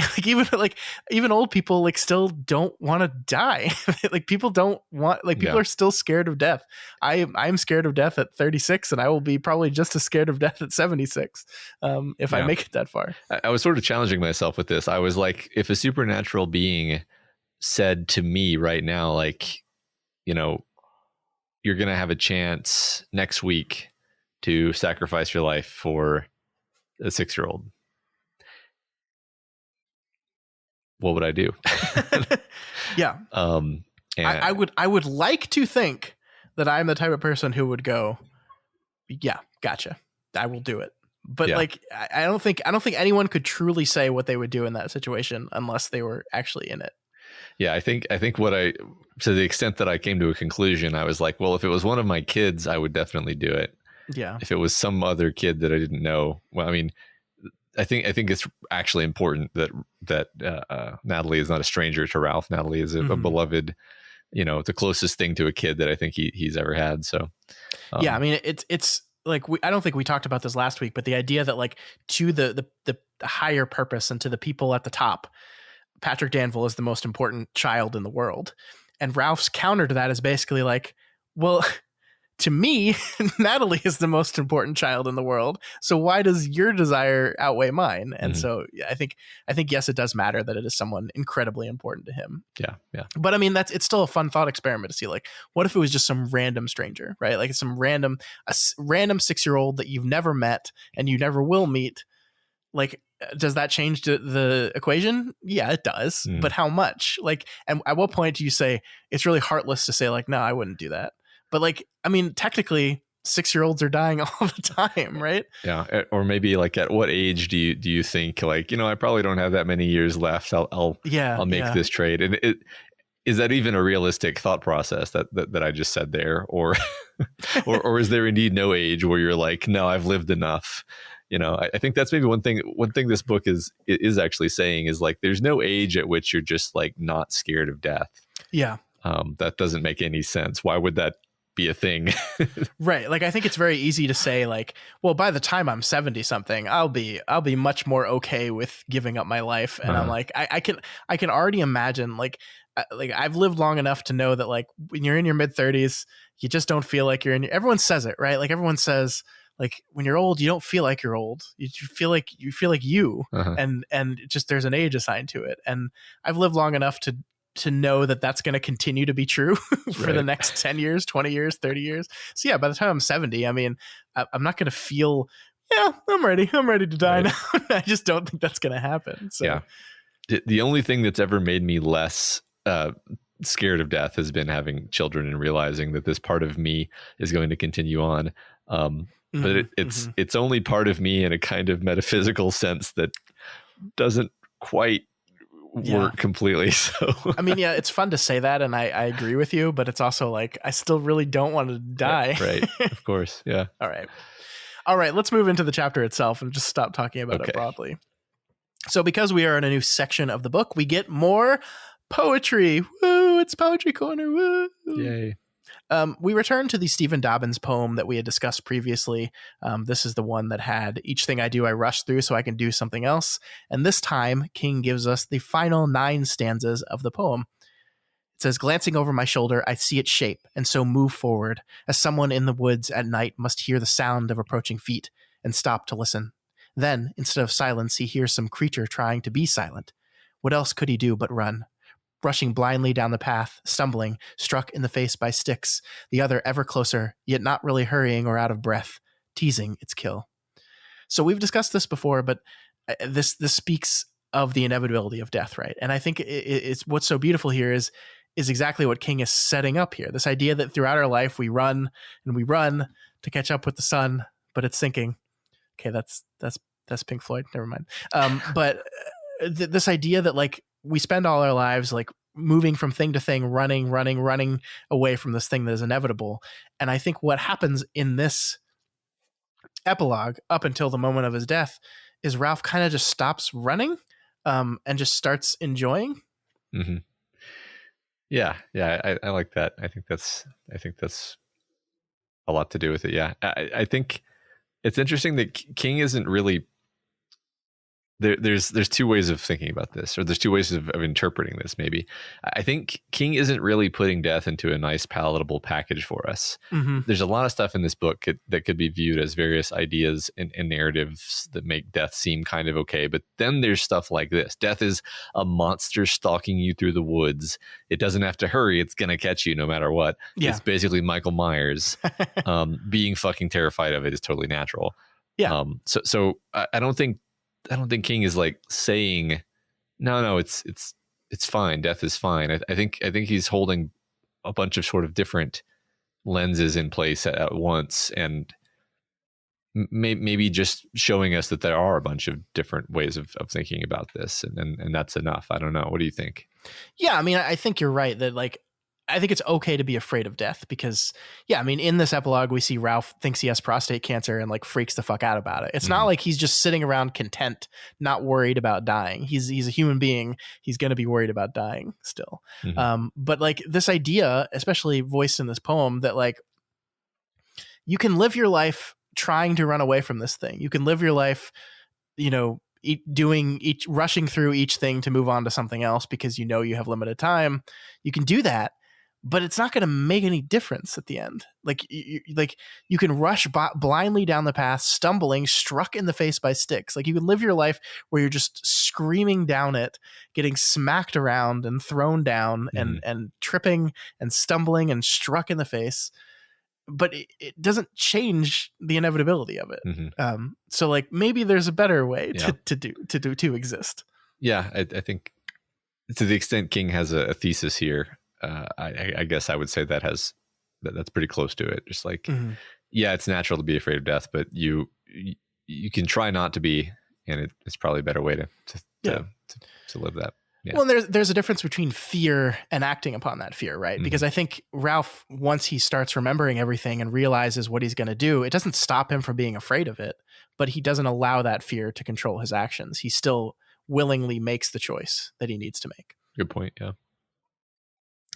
Even old people like still don't want to die. Like people don't want, like people are still scared of death. I'm scared of death at 36, and I will be probably just as scared of death at 76 if I make it that far. I was sort of challenging myself with this. I was like, if a supernatural being said to me right now, like, you know, you're going to have a chance next week to sacrifice your life for a 6-year-old. What would I do? Yeah. And I would like to think that I'm the type of person who would go, yeah, gotcha, I will do it. But like, I don't think anyone could truly say what they would do in that situation unless they were actually in it. Yeah, I think to the extent that I came to a conclusion, I was like, well, if it was one of my kids, I would definitely do it. Yeah. If it was some other kid that I didn't know, well, I mean, I think it's actually important that Natalie is not a stranger to Ralph. Natalie is a beloved, you know, the closest thing to a kid that I think he's ever had. So, yeah, I mean, it's like, I don't think we talked about this last week, but the idea that like to the higher purpose and to the people at the top, Patrick Danville is the most important child in the world. And Ralph's counter to that is basically like, well, to me, Natalie is the most important child in the world. So why does your desire outweigh mine? And so I think yes, it does matter that it is someone incredibly important to him. Yeah. But I mean, it's still a fun thought experiment to see, like, what if it was just some random stranger, right? Like some random 6-year-old that you've never met and you never will meet. Like, does that change the equation? Yeah, it does. But how much? Like, and at what point do you say it's really heartless to say, like, no, I wouldn't do that? But like, I mean, technically 6-year-olds are dying all the time, right? Yeah. Or maybe like, at what age do you think, like, I probably don't have that many years left. I'll make this trade. And is that even a realistic thought process that I just said there? Or, or is there indeed no age where you're like, no, I've lived enough? I think that's maybe one thing this book is actually saying is, like, there's no age at which you're just, like, not scared of death. Yeah. That doesn't make any sense. Why would that be a thing? Right. Like, I think it's very easy to say, like, well, by the time I'm 70 something, I'll be much more okay with giving up my life. And I'm like, I can already imagine, like I've lived long enough to know that, like, when you're in your mid 30s, you just don't feel like you're everyone says it, right? Like, everyone says, like, when you're old, you don't feel like you're old. You feel like you, and just there's an age assigned to it. And I've lived long enough to know that that's going to continue to be true for the next 10 years, 20 years, 30 years. So yeah, by the time I'm 70, I mean, I'm not going to feel, I'm ready to die now. I just don't think that's going to happen. So yeah. The only thing that's ever made me less scared of death has been having children and realizing that this part of me is going to continue on. But it's only part of me in a kind of metaphysical sense that doesn't quite work completely. So I mean, yeah, it's fun to say that, and I agree with you, but it's also like, I still really don't want to die. Right. Of course. Yeah. All right. Let's move into the chapter itself and just stop talking about it broadly. So because we are in a new section of the book, we get more poetry. Woo! It's poetry corner. Woo! Yay. We return to the Stephen Dobbins poem that we had discussed previously. This is the one that had each thing I do, I rush through so I can do something else. And this time, King gives us the final 9 stanzas of the poem. It says, glancing over my shoulder, I see its shape and so move forward, as someone in the woods at night must hear the sound of approaching feet and stop to listen. Then, instead of silence, he hears some creature trying to be silent. What else could he do but run? Rushing blindly down the path, stumbling, struck in the face by sticks, the other ever closer, yet not really hurrying or out of breath, teasing its kill. So we've discussed this before, but this speaks of the inevitability of death, right? And I think it's what's so beautiful here is exactly what King is setting up here. This idea that throughout our life we run and we run to catch up with the sun, but it's sinking. Okay, that's Pink Floyd. Never mind. But this idea that, like, we spend all our lives, like, moving from thing to thing, running away from this thing that is inevitable. And I think what happens in this epilogue up until the moment of his death is Ralph kind of just stops running and just starts enjoying. Mm-hmm. Yeah. I like that. I think that's a lot to do with it. Yeah. I think it's interesting that King isn't really there's 2 ways of thinking about this, or there's 2 ways of interpreting this. Maybe I think King isn't really putting death into a nice palatable package for us. There's a lot of stuff in this book that could be viewed as various ideas and narratives that make death seem kind of okay, but then there's stuff like this. Death is a monster stalking you through the woods. It doesn't have to hurry. It's gonna catch you no matter what. It's basically Michael Myers. Being fucking terrified of it is totally natural. So I don't think King is, like, saying, no, it's fine. Death is fine. I think he's holding a bunch of sort of different lenses in place at once, and maybe just showing us that there are a bunch of different ways of thinking about this, and that's enough. I don't know. What do you think? Yeah, I mean, I think you're right that, like, I think it's okay to be afraid of death because, I mean, in this epilogue, we see Ralph thinks he has prostate cancer and, like, freaks the fuck out about it. It's not like he's just sitting around content, not worried about dying. He's a human being. He's going to be worried about dying still. But, like, this idea, especially voiced in this poem, that, like, you can live your life trying to run away from this thing. You can live your life, rushing through each thing to move on to something else because you know you have limited time. You can do that. but it's not going to make any difference at the end. Like you can rush blindly down the path, stumbling, struck in the face by sticks. Like you can live your life where you're just screaming down it, getting smacked around and thrown down and tripping and stumbling and struck in the face. But it doesn't change the inevitability of it. So like maybe there's a better way to exist. Yeah, I think to the extent King has a thesis here, I guess I would say that's pretty close to it. Just like, yeah, it's natural to be afraid of death, but you can try not to be, and it's probably a better way to live that. Yeah. Well, there's a difference between fear and acting upon that fear, right? Because I think Ralph, once he starts remembering everything and realizes what he's going to do, it doesn't stop him from being afraid of it, but he doesn't allow that fear to control his actions. He still willingly makes the choice that he needs to make. Good point, yeah.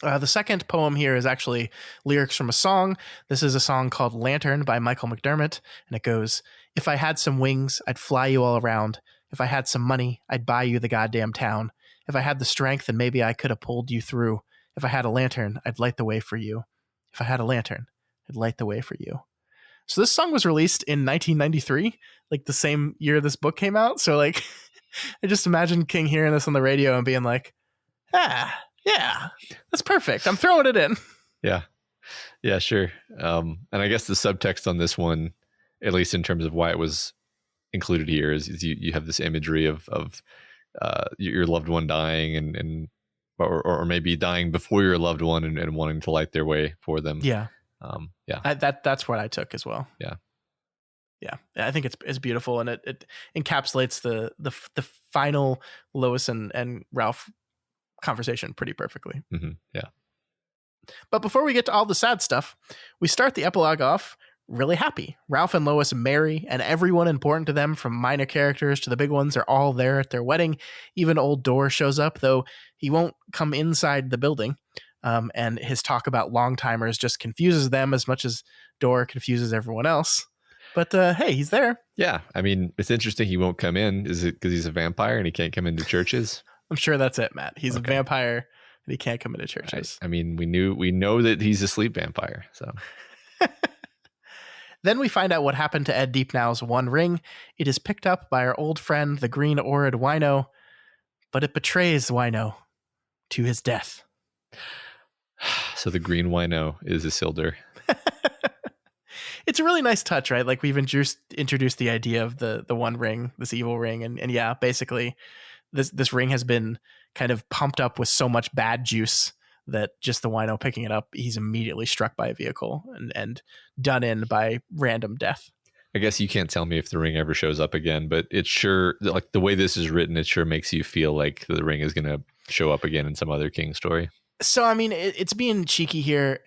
The second poem here is actually lyrics from a song. This is a song called Lantern by Michael McDermott, and it goes, "If I had some wings, I'd fly you all around. If I had some money, I'd buy you the goddamn town. If I had the strength, then maybe I could have pulled you through. If I had a lantern, I'd light the way for you. If I had a lantern, I'd light the way for you." So this song was released in 1993, like the same year this book came out. So like, I just imagine King hearing this on the radio and being like, yeah, that's perfect. I'm throwing it in. Yeah, sure. And I guess the subtext on this one, at least in terms of why it was included here, is you have this imagery of your loved one dying or maybe dying before your loved one and wanting to light their way for them. Yeah. That's what I took as well. Yeah. I think it's beautiful, and it encapsulates the final Lois and Ralph conversation pretty perfectly. Yeah. But before we get to all the sad stuff, we start the epilogue off really happy. Ralph and Lois marry, and everyone important to them, from minor characters to the big ones, are all there at their wedding. Even old Dor shows up, though he won't come inside the building. And his talk about long-timers just confuses them as much as Dor confuses everyone else. But hey, he's there. Yeah, I mean, it's interesting he won't come in. Is it because he's a vampire and he can't come into churches? I'm sure that's it, Matt. He's a vampire and he can't come into churches. I mean, we know that he's a sleep vampire, so... Then we find out what happened to Ed Deepnow's one ring. It is picked up by our old friend, the green Orid Wino, but it betrays Wino to his death. So the green Wino is Isildur. It's a really nice touch, right? Like we've introduced the idea of the one ring, this evil ring, and yeah, basically this ring has been kind of pumped up with so much bad juice that just the Wino picking it up, he's immediately struck by a vehicle and done in by random death. I guess you can't tell me if the ring ever shows up again, but it sure, like the way this is written, it sure makes you feel like the ring is going to show up again in some other King story. So, I mean, it's being cheeky here.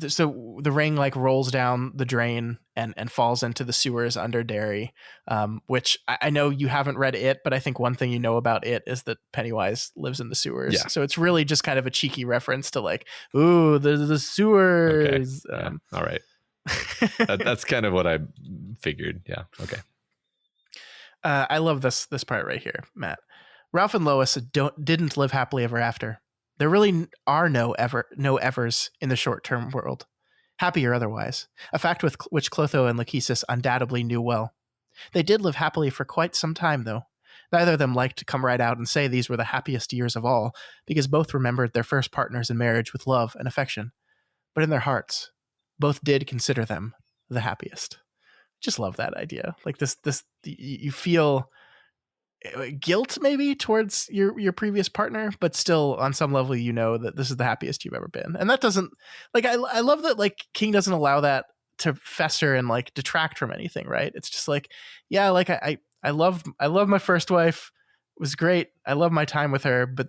So the ring like rolls down the drain and falls into the sewers under Derry, which I know you haven't read it, but I think one thing you know about it is that Pennywise lives in the sewers. Yeah. So it's really just kind of a cheeky reference to like, ooh, the sewers. Okay. Yeah. All right. That's kind of what I figured. Yeah. Okay. I love this part right here, Matt. Ralph and Lois didn't live happily ever after. There really are no evers in the short-term world, happy or otherwise, a fact which Clotho and Lachesis undoubtedly knew well. They did live happily for quite some time, though. Neither of them liked to come right out and say these were the happiest years of all, because both remembered their first partners in marriage with love and affection. But in their hearts, both did consider them the happiest. Just love that idea. Like this, you feel guilt maybe towards your previous partner, but still on some level you know that this is the happiest you've ever been. And that doesn't, like, I love that like King doesn't allow that to fester and like detract from anything, right? It's just like, yeah, like I love my first wife. It was great. I love my time with her, but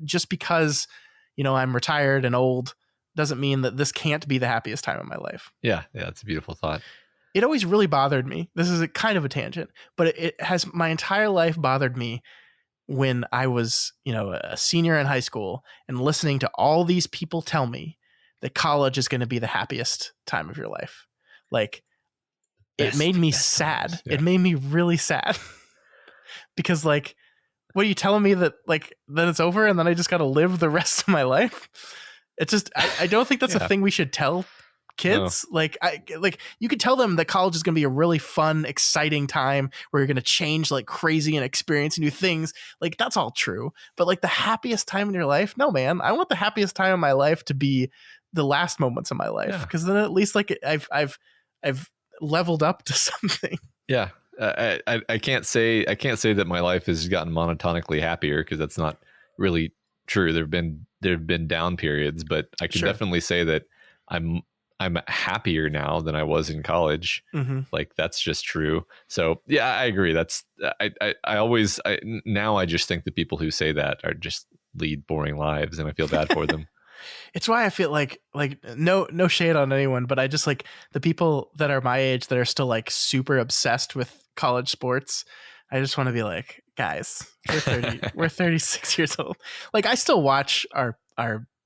just because, you know, I'm retired and old doesn't mean that this can't be the happiest time of my life. Yeah, it's a beautiful thought. It always really bothered me. This is a kind of a tangent, but it has my entire life bothered me when I was, you know, a senior in high school and listening to all these people tell me that college is going to be the happiest time of your life. Like, it made me sad. Yeah. It made me really sad because, like, what are you telling me that, like, that it's over and then I just got to live the rest of my life? It's just I don't think that's a thing we should tell kids. No. Like you could tell them that college is going to be a really fun, exciting time where you're going to change like crazy and experience new things. Like that's all true. But like the happiest time in your life, no, man. I want the happiest time of my life to be the last moments of my life, because then at least like I've leveled up to something. Yeah. I can't say that my life has gotten monotonically happier, because that's not really true. There've been down periods, but I can definitely say that I'm happier now than I was in college. Like that's just true. So yeah, I agree. That's now I just think the people who say that are just lead boring lives, and I feel bad for them. It's why I feel like no shade on anyone, but I just like the people that are my age that are still like super obsessed with college sports. I just want to be like, guys, we're 36 years old. Like I still watch our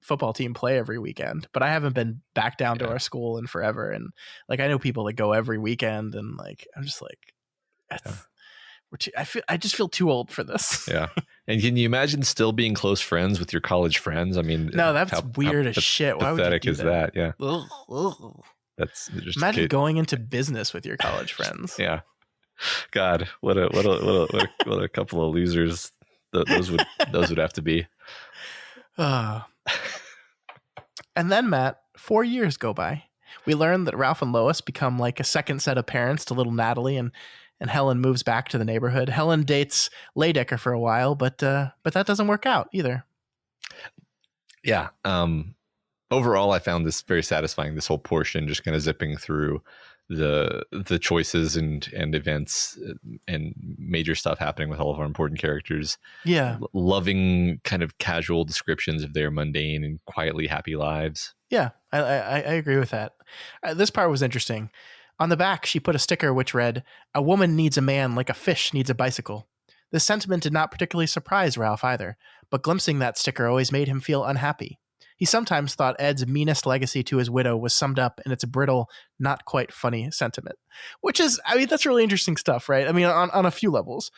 football team play every weekend, but I haven't been back down to our school in forever. And like, I know people that go every weekend, and like, I'm just like, I just feel too old for this. Yeah. And can you imagine still being close friends with your college friends? I mean, no, that's weird as shit. Why pathetic would you do that? Yeah. Ugh. That's just imagine going into business with your college friends. Yeah. God, what a couple of losers those would have to be. And then, Matt, 4 years go by. We learn that Ralph and Lois become like a second set of parents to little Natalie, and Helen moves back to the neighborhood. Helen dates Leidecker for a while, but that doesn't work out either. Yeah. Overall, I found this very satisfying, this whole portion, just kind of zipping through the choices and events and major stuff happening with all of our important characters. Yeah. Loving kind of casual descriptions of their mundane and quietly happy lives. Yeah, I agree with that. This part was interesting. On the back, she put a sticker which read, "A woman needs a man like a fish needs a bicycle." This sentiment did not particularly surprise Ralph either, but glimpsing that sticker always made him feel unhappy. He sometimes thought Ed's meanest legacy to his widow was summed up in its brittle, not quite funny sentiment. Which is, I mean, that's really interesting stuff, right? I mean, on a few levels.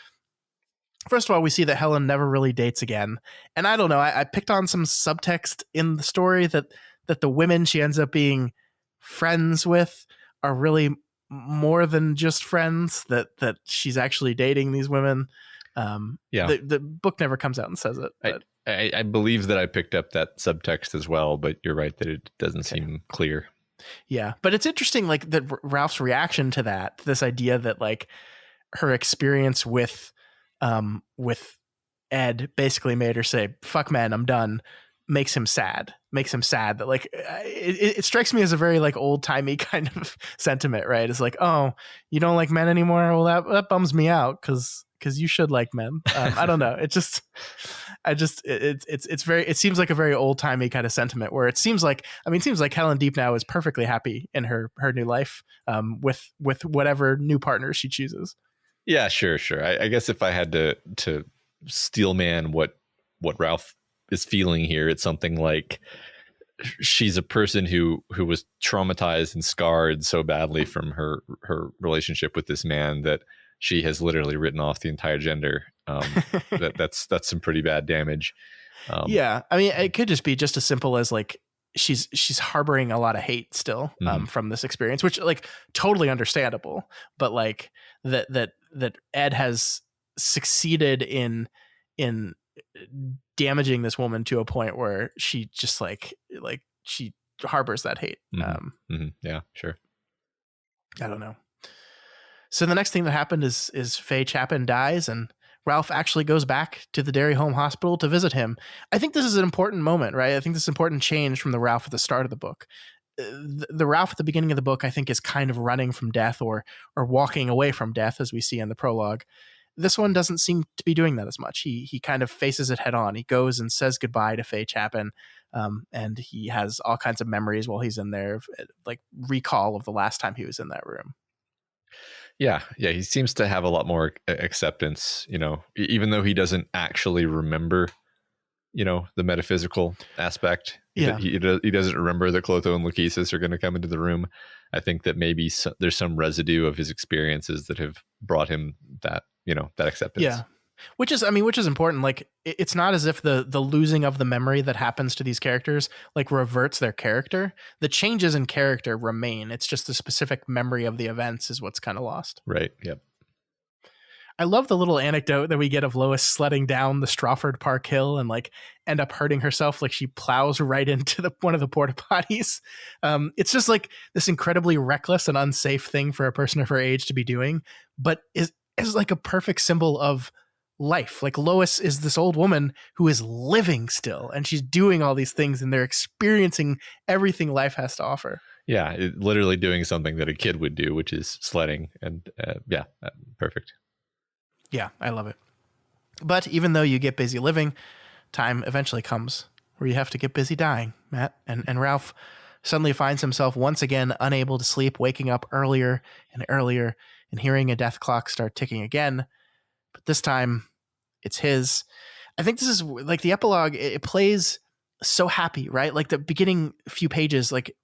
First of all, we see that Helen never really dates again. And I don't know, I picked on some subtext in the story that the women she ends up being friends with are really more than just friends, that she's actually dating these women. The book never comes out and says it. I believe that I picked up that subtext as well, but you're right that it doesn't seem clear. Yeah, but it's interesting, like that Ralph's reaction to that, this idea that like her experience with Ed basically made her say, "Fuck men, I'm done," makes him sad that like it strikes me as a very like old timey kind of sentiment, right? It's like, oh, you don't like men anymore? Well, that bums me out because you should like men. I don't know. It seems like a very old timey kind of sentiment where it seems like Helen Deep now is perfectly happy in her new life with whatever new partner she chooses. Yeah, sure. I guess if I had to steel man what Ralph is feeling here, it's something like she's a person who was traumatized and scarred so badly from her relationship with this man that she has literally written off the entire gender. That's some pretty bad damage. Yeah, I mean, it could just be just as simple as like she's harboring a lot of hate still from this experience, which like totally understandable. But like that Ed has succeeded in damaging this woman to a point where she just like she harbors that hate. Yeah, sure. I don't know. So the next thing that happened is Faye Chapin dies, and Ralph actually goes back to the Derry Home Hospital to visit him. I think this is an important moment, right? I think this is an important change from the Ralph at the start of the book. The Ralph at the beginning of the book, I think, is kind of running from death or walking away from death, as we see in the prologue. This one doesn't seem to be doing that as much. He kind of faces it head on. He goes and says goodbye to Faye Chapin, and he has all kinds of memories while he's in there, like recall of the last time he was in that room. Yeah, he seems to have a lot more acceptance, even though he doesn't actually remember, the metaphysical aspect. Yeah. He doesn't remember that Clotho and Lachesis are going to come into the room. I think that maybe there's some residue of his experiences that have brought him that, that acceptance. Yeah. Which is important. Like, it's not as if the losing of the memory that happens to these characters like reverts their character. The changes in character remain. It's just the specific memory of the events is what's kind of lost. Right. Yep. I love the little anecdote that we get of Lois sledding down the Strawford Park hill and like end up hurting herself. Like she plows right into one of the porta potties. It's just like this incredibly reckless and unsafe thing for a person of her age to be doing, but is like a perfect symbol of life. Like Lois is this old woman who is living still, and she's doing all these things, and they're experiencing everything life has to offer. Yeah, literally doing something that a kid would do, which is sledding. And perfect. Yeah, I love it. But even though you get busy living, time eventually comes where you have to get busy dying, Matt. And Ralph suddenly finds himself once again unable to sleep, waking up earlier and earlier and hearing a death clock start ticking again. But this time it's his. I think this is like the epilogue. It plays so happy, right? Like the beginning few pages, like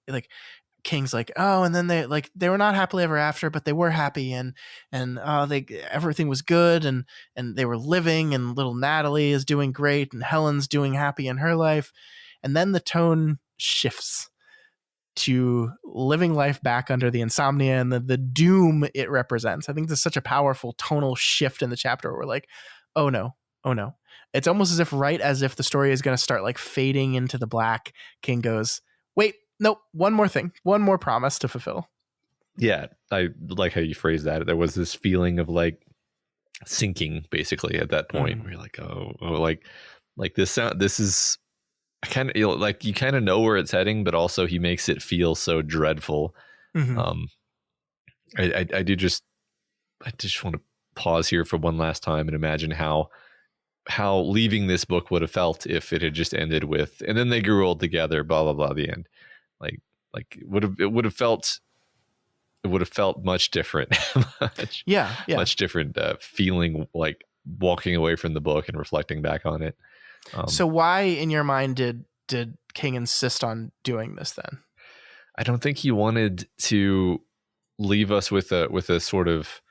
King's like, oh, and then they were not happily ever after, but they were happy, and everything was good, and they were living, and little Natalie is doing great, and Helen's doing happy in her life, and then the tone shifts to living life back under the insomnia and the doom it represents. I think there's such a powerful tonal shift in the chapter where we're like, oh no. It's almost as if the story is going to start like fading into the black, King goes, wait, nope, one more thing, one more promise to fulfill. Yeah, I like how you phrase that. There was this feeling of like sinking basically at that point where you're like, oh, like this is kind of like you kind of know where it's heading, but also he makes it feel so dreadful. I just want to pause here for one last time and imagine how leaving this book would have felt if it had just ended with, and then they grew old together, blah blah blah, the end. Like it would have felt much different. Much different feeling, like walking away from the book and reflecting back on it. So why in your mind did King insist on doing this then? I don't think he wanted to leave us with a sort of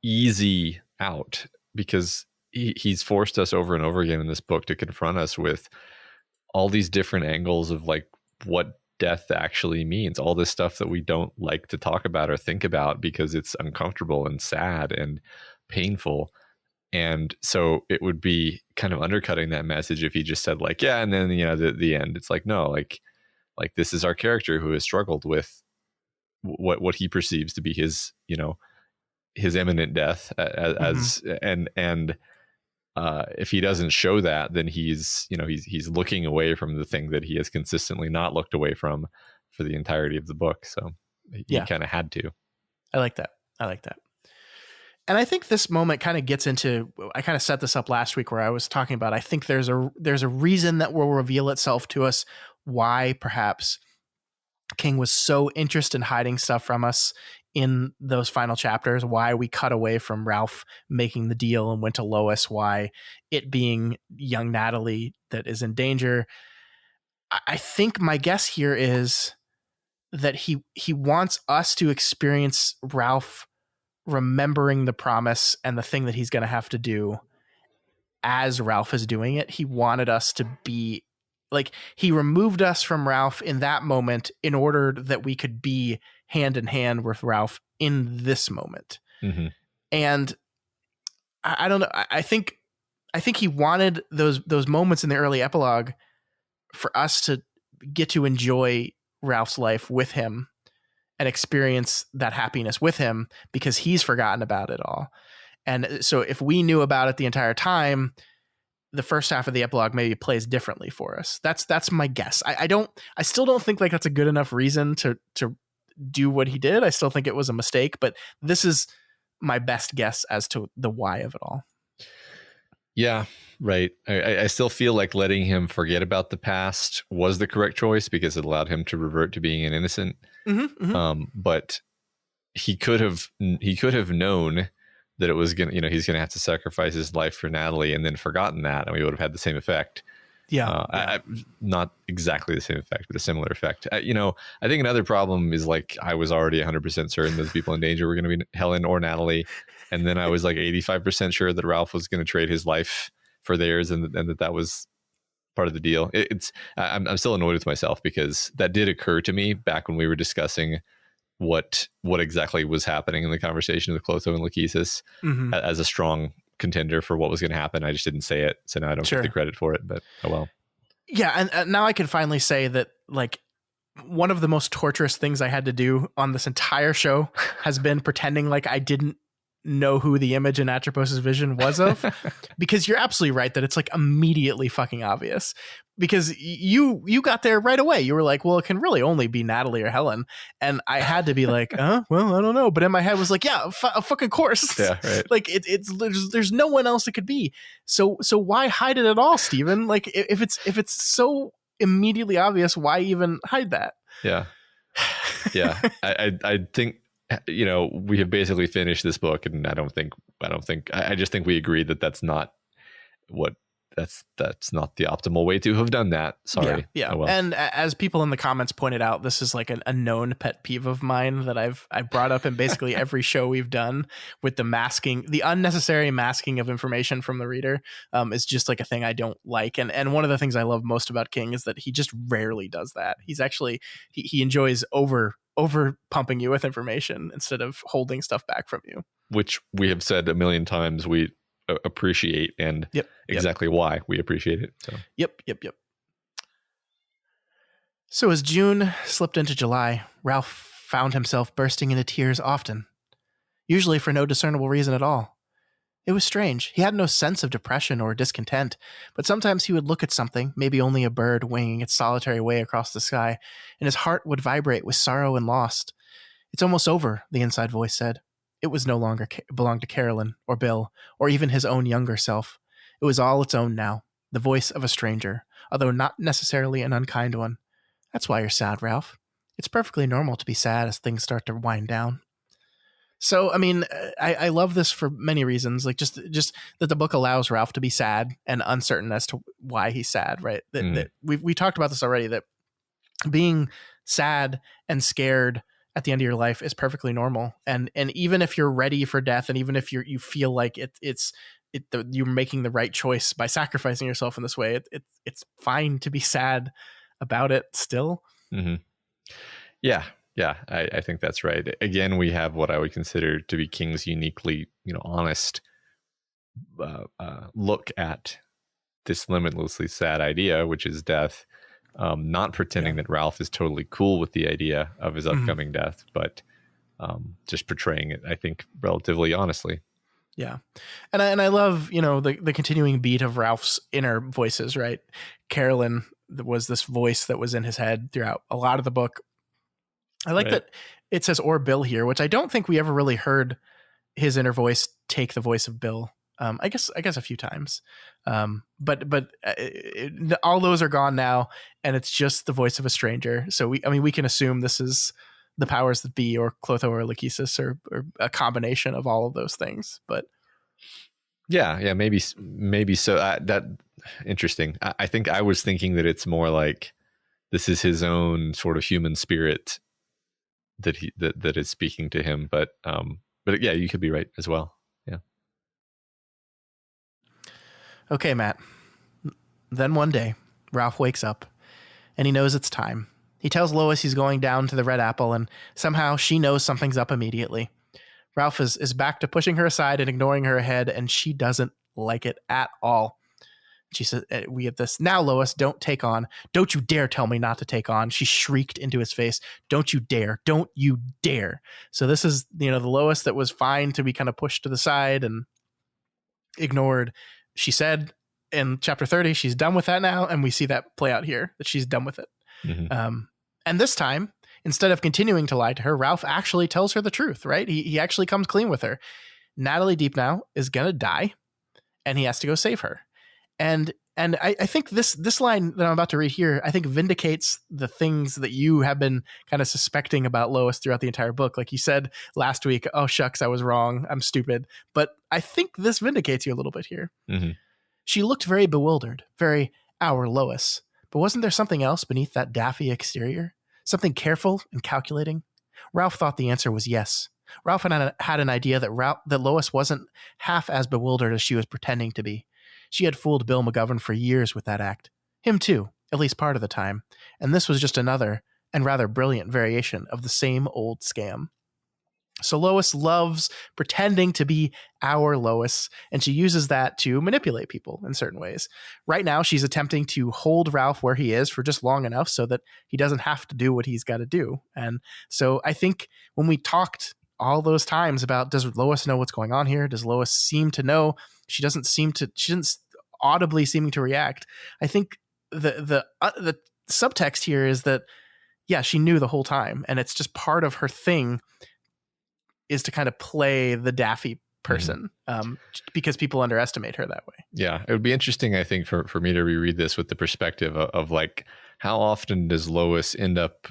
easy out, because he's forced us over and over again in this book to confront us with all these different angles of like what death actually means, all this stuff that we don't like to talk about or think about because it's uncomfortable and sad and painful. And so it would be kind of undercutting that message if he just said like, yeah, and then, the end. It's like, no, like this is our character who has struggled with what he perceives to be his imminent death as and if he doesn't show that, then he's looking away from the thing that he has consistently not looked away from for the entirety of the book. So he kind of had to. I like that. And I think this moment kind of gets into, I kind of set this up last week where I was talking about, I think there's a reason that will reveal itself to us why perhaps King was so interested in hiding stuff from us in those final chapters, why we cut away from Ralph making the deal and went to Lois, why it being young Natalie that is in danger. I think my guess here is that he wants us to experience Ralph remembering the promise and the thing that he's going to have to do as Ralph is doing it. He wanted us to be like, he removed us from Ralph in that moment in order that we could be hand in hand with Ralph in this moment. And I don't know. I think he wanted those moments in the early epilogue for us to get to enjoy Ralph's life with him and experience that happiness with him, because he's forgotten about it all. And so if we knew about it the entire time, the first half of the epilogue maybe plays differently for us. That's my guess. I still don't think like that's a good enough reason to do what he did. I still think it was a mistake, but this is my best guess as to the why of it all. Yeah, right. I still feel like letting him forget about the past was the correct choice because it allowed him to revert to being an innocent. But he could have known that it was gonna, he's gonna have to sacrifice his life for Natalie, and then forgotten that, and we would have had the same effect. Not exactly the same effect, but a similar effect. I think another problem is like I was already 100% certain those people in danger were going to be Helen or Natalie, And then I was like 85% sure that Ralph was going to trade his life for theirs, and that was part of the deal. I'm still annoyed with myself because that did occur to me back when we were discussing what exactly was happening in the conversation with Clotho and Lachesis as a strong contender for what was going to happen. I just didn't say it, so now I don't get the credit for it, but oh well. Yeah, and now I can finally say that, like, one of the most torturous things I had to do on this entire show has been pretending like I didn't know who the image in Atropos' vision was of, because you're absolutely right that it's like immediately fucking obvious, because you got there right away. You were like, well, it can really only be Natalie or Helen. And I had to be like, well, I don't know. But in my head was like, yeah, fucking course. Yeah, right. Like there's no one else it could be. So why hide it at all, Steven? Like if it's so immediately obvious, why even hide that? Yeah. Yeah. I think, we have basically finished this book, and I just think we agree that that's not the optimal way to have done that. Sorry. Yeah. Oh, well. And as people in the comments pointed out, this is like a known pet peeve of mine that I brought up in basically every show we've done, with the unnecessary masking of information from the reader. Is just like a thing I don't like. And one of the things I love most about King is that he just rarely does that. He's actually, he enjoys over pumping you with information instead of holding stuff back from you, which we have said a million times we appreciate, and exactly why we appreciate it. So. Yep. So as June slipped into July, Ralph found himself bursting into tears often, usually for no discernible reason at all. It was strange. He had no sense of depression or discontent, but sometimes he would look at something, maybe only a bird winging its solitary way across the sky, and his heart would vibrate with sorrow and loss. It's almost over, the inside voice said. It was no longer belonged to Carolyn or Bill or even his own younger self. It was all its own now, the voice of a stranger, although not necessarily an unkind one. That's why you're sad, Ralph. It's perfectly normal to be sad as things start to wind down. So, I mean, I love this for many reasons, like just that the book allows Ralph to be sad and uncertain as to why he's sad, right? That we talked about this already, that being sad and scared at the end of your life is perfectly normal. And even if you're ready for death, and even if you feel like you're making the right choice by sacrificing yourself in this way, it's fine to be sad about it still. Mm-hmm. Yeah, I think that's right. Again, we have what I would consider to be King's uniquely, honest look at this limitlessly sad idea, which is death. Not pretending that Ralph is totally cool with the idea of his upcoming death, but just portraying it, I think, relatively honestly. Yeah. And I love, the continuing beat of Ralph's inner voices, right? Carolyn was this voice that was in his head throughout a lot of the book. I like that it says or Bill here, which I don't think we ever really heard his inner voice take the voice of Bill. I guess a few times. But all those are gone now, and it's just the voice of a stranger. So we can assume this is the powers that be, or Clotho or Lachesis, or a combination of all of those things. But yeah, maybe so. That interesting. I think I was thinking that it's more like this is his own sort of human spirit that is speaking to him. But yeah, you could be right as well. Yeah. Okay, Matt. Then one day, Ralph wakes up, and he knows it's time. He tells Lois he's going down to the Red Apple, and somehow she knows something's up immediately. Ralph is back to pushing her aside and ignoring her ahead, and she doesn't like it at all. She says, we get this. Now, Lois, don't take on. Don't you dare tell me not to take on. She shrieked into his face. Don't you dare. Don't you dare. So this is, the Lois that was fine to be kind of pushed to the side and ignored. She said in chapter 30, she's done with that now. And we see that play out here, that she's done with it. Mm-hmm. And this time, instead of continuing to lie to her, Ralph actually tells her the truth, right? He actually comes clean with her. Natalie Deepnow is going to die, and he has to go save her. And I think this line that I'm about to read here, I think vindicates the things that you have been kind of suspecting about Lois throughout the entire book. Like you said last week, oh, shucks, I was wrong. I'm stupid. But I think this vindicates you a little bit here. Mm-hmm. She looked very bewildered, very our Lois. But wasn't there something else beneath that daffy exterior? Something careful and calculating? Ralph thought the answer was yes. Ralph had an idea that Lois wasn't half as bewildered as she was pretending to be. She had fooled Bill McGovern for years with that act. Him too, at least part of the time. And this was just another, and rather brilliant variation of the same old scam. So Lois loves pretending to be our Lois, and she uses that to manipulate people in certain ways. Right now, she's attempting to hold Ralph where he is for just long enough so that he doesn't have to do what he's got to do. And so I think when we talked all those times about, does Lois know what's going on here? Does Lois seem to know? She doesn't audibly seeming to react. I think the subtext here is that, yeah, she knew the whole time, and it's just part of her thing is to kind of play the daffy person, because people underestimate her that way. Yeah, it would be interesting, I think, for me to reread this with the perspective of like, how often does Lois end up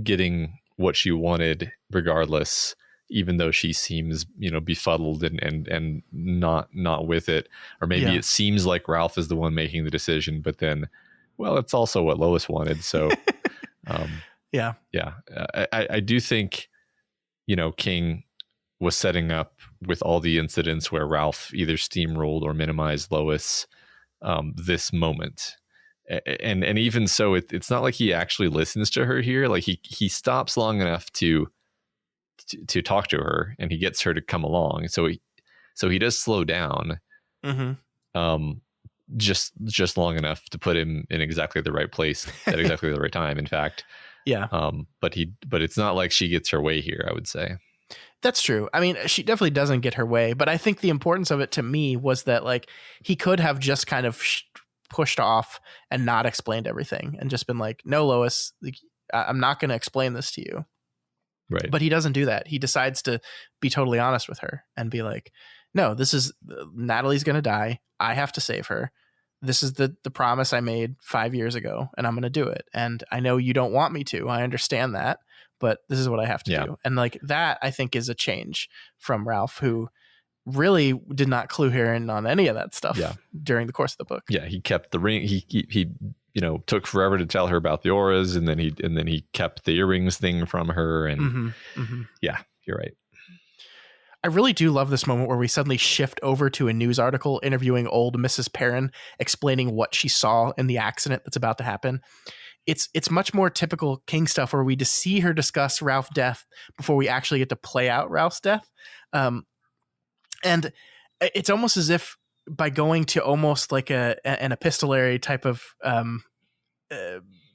getting what she wanted regardless, even though she seems, befuddled and not with it, or maybe it seems like Ralph is the one making the decision, but then, well, it's also what Lois wanted. So, I do think, King was setting up with all the incidents where Ralph either steamrolled or minimized Lois, this moment. And even so, it's not like he actually listens to her here. Like he stops long enough to talk to her, and he gets her to come along. So he does slow down, just long enough to put him in exactly the right place at exactly the right time. In fact, but it's not like she gets her way here, I would say. That's true. I mean, she definitely doesn't get her way, but I think the importance of it to me was that, like, he could have just kind of pushed off and not explained everything and just been like, no, Lois, like, I'm not going to explain this to you. Right. But he doesn't do that. He decides to be totally honest with her and be like, no, Natalie's going to die. I have to save her. This is the promise I made 5 years ago, and I'm going to do it. And I know you don't want me to. I understand that, but this is what I have to do. And like that, I think, is a change from Ralph, who really did not clue her in on any of that stuff during the course of the book. Yeah, he kept the ring. He took forever to tell her about the auras, and then he kept the earrings thing from her. And yeah, you're right. I really do love this moment where we suddenly shift over to a news article interviewing old Mrs. Perrin, explaining what she saw in the accident that's about to happen. It's much more typical King stuff, where we just see her discuss Ralph's death before we actually get to play out Ralph's death. And it's almost as if by going to almost like an epistolary type of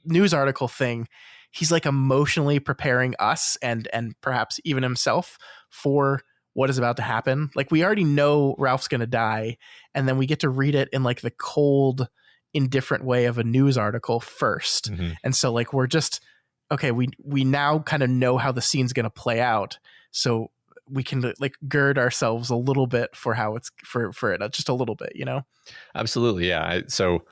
news article thing, he's like emotionally preparing us and perhaps even himself for what is about to happen. Like, we already know Ralph's going to die, and then we get to read it in like the cold, indifferent way of a news article first. And so like, we're just, okay, we now kind of know how the scene's going to play out. So we can like gird ourselves a little bit for how it's for it, just a little bit, Absolutely. Yeah. So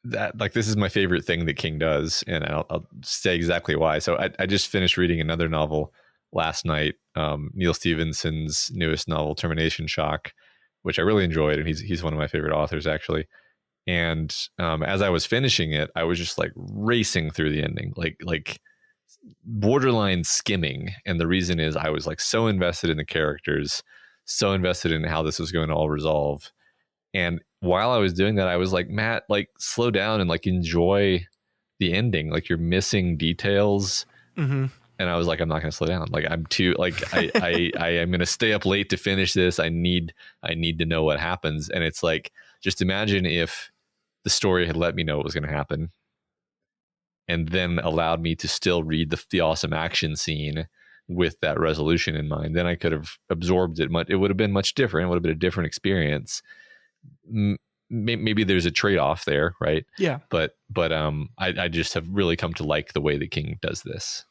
that, like, this is my favorite thing that King does, and I'll say exactly why. So I just finished reading another novel last night, Neil Stephenson's newest novel, Termination Shock, which I really enjoyed, and he's one of my favorite authors, actually. And as I was finishing it, I was just like racing through the ending, like borderline skimming. And the reason is I was like so invested in the characters, so invested in how this was going to all resolve. And while I was doing that, I was like, Matt, like, slow down and like enjoy the ending. Like, you're missing details. And I was like, I'm not going to slow down. Like, I'm too, like, I am going to stay up late to finish this. I need to know what happens. And it's like, just imagine if the story had let me know what was going to happen, and then allowed me to still read the awesome action scene with that resolution in mind. Then I could have absorbed it much. It would have been much different. It would have been a different experience. Maybe there's a trade-off there, right? Yeah. But I just have really come to like the way the King does this.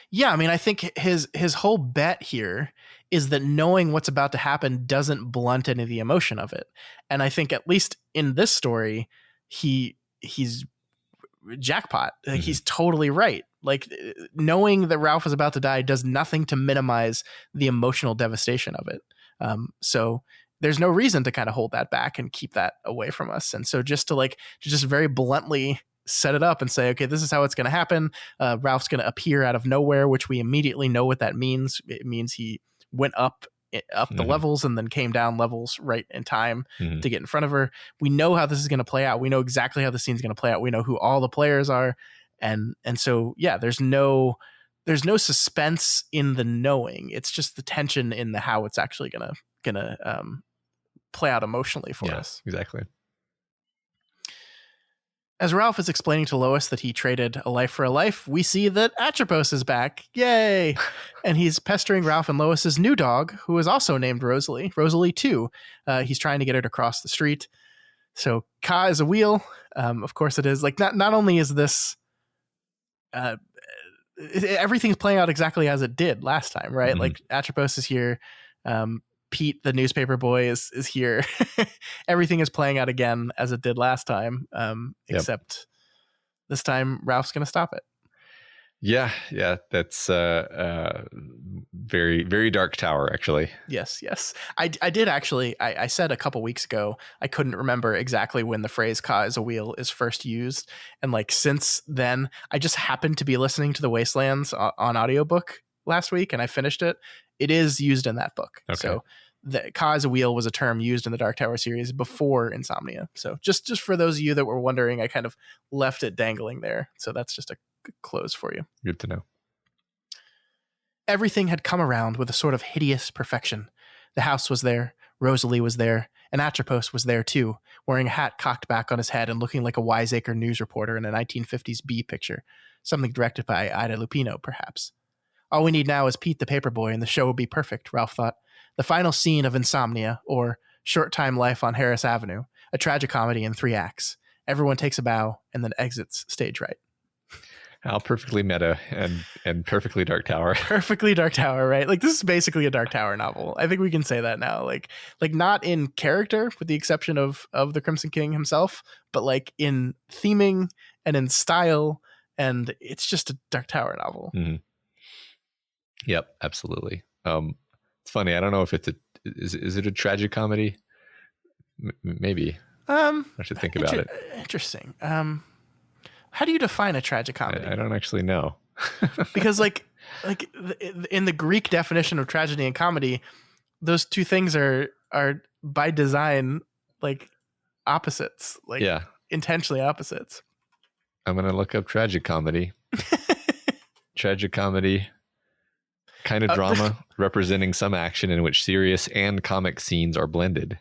Yeah, I mean, I think his whole bet here is that knowing what's about to happen doesn't blunt any of the emotion of it. And I think, at least in this story, he's jackpot. Like, he's totally right. Like, knowing that Ralph is about to die does nothing to minimize the emotional devastation of it. So there's no reason to kind of hold that back and keep that away from us. And so just to just very bluntly set it up and say, okay, this is how it's going to happen. Ralph's going to appear out of nowhere, which we immediately know what that means. It means he went up the levels and then came down levels right in time to get in front of her. We know how this is going to play out. We know exactly how the scene's going to play out. We know who all the players are. And so, yeah, there's no suspense in the knowing. It's just the tension in the how it's actually gonna play out emotionally for us. Exactly. As Ralph is explaining to Lois that he traded a life for a life, we see that Atropos is back. Yay! And he's pestering Ralph and Lois's new dog, who is also named Rosalie. Rosalie too. He's trying to get her to cross the street. So Ka is a wheel. Of course it is. Like not only is this everything's playing out exactly as it did last time, right? Like Atropos is here. Pete, the newspaper boy, is here. Everything is playing out again as it did last time, except this time Ralph's going to stop it. Yeah, that's very, very Dark Tower, actually. Yes. I did actually. I said a couple weeks ago I couldn't remember exactly when the phrase "Ka is a wheel" is first used, and like since then I just happened to be listening to The Wastelands on audiobook last week, and I finished it. It is used in that book. Okay. So the Ka as a wheel was a term used in the Dark Tower series before Insomnia. So just for those of you that were wondering, I kind of left it dangling there. So that's just a close for you. Good to know. Everything had come around with a sort of hideous perfection. The house was there, Rosalie was there, and Atropos was there too, wearing a hat cocked back on his head and looking like a wiseacre news reporter in a 1950s B picture, something directed by Ida Lupino, perhaps. All we need now is Pete the Paperboy, and the show will be perfect, Ralph thought. The final scene of Insomnia, or Short Time Life on Harris Avenue, a tragicomedy in 3 acts. Everyone takes a bow and then exits stage right. How perfectly meta and perfectly Dark Tower. Perfectly Dark Tower, right? Like, this is basically a Dark Tower novel. I think we can say that now. Like not in character, with the exception of the Crimson King himself, but like in theming and in style, and it's just a Dark Tower novel. Yep, absolutely. It's funny. I don't know if it's is it a tragic comedy? Maybe. I should think about it. Interesting. How do you define a tragic comedy? I don't actually know. Because like in the Greek definition of tragedy and comedy, those two things are by design like opposites, like intentionally opposites. I'm going to look up tragic comedy. Tragic comedy. Kind of drama representing some action in which serious and comic scenes are blended.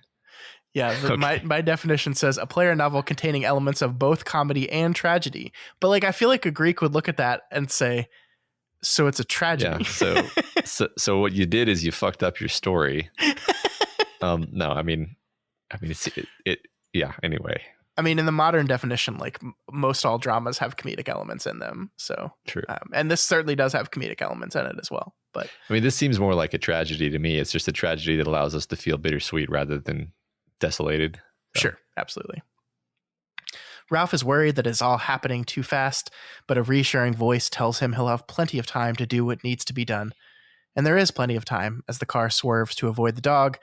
Yeah, my definition says a player novel containing elements of both comedy and tragedy. But like, I feel like a Greek would look at that and say, so it's a tragedy. Yeah, so what you did is you fucked up your story. No, I mean, anyway. I mean, in the modern definition, like most all dramas have comedic elements in them. So true. And this certainly does have comedic elements in it as well. But I mean, this seems more like a tragedy to me. It's just a tragedy that allows us to feel bittersweet rather than desolated. So. Sure. Absolutely. Ralph is worried that it's all happening too fast, but a reassuring voice tells him he'll have plenty of time to do what needs to be done. And there is plenty of time as the car swerves to avoid the dog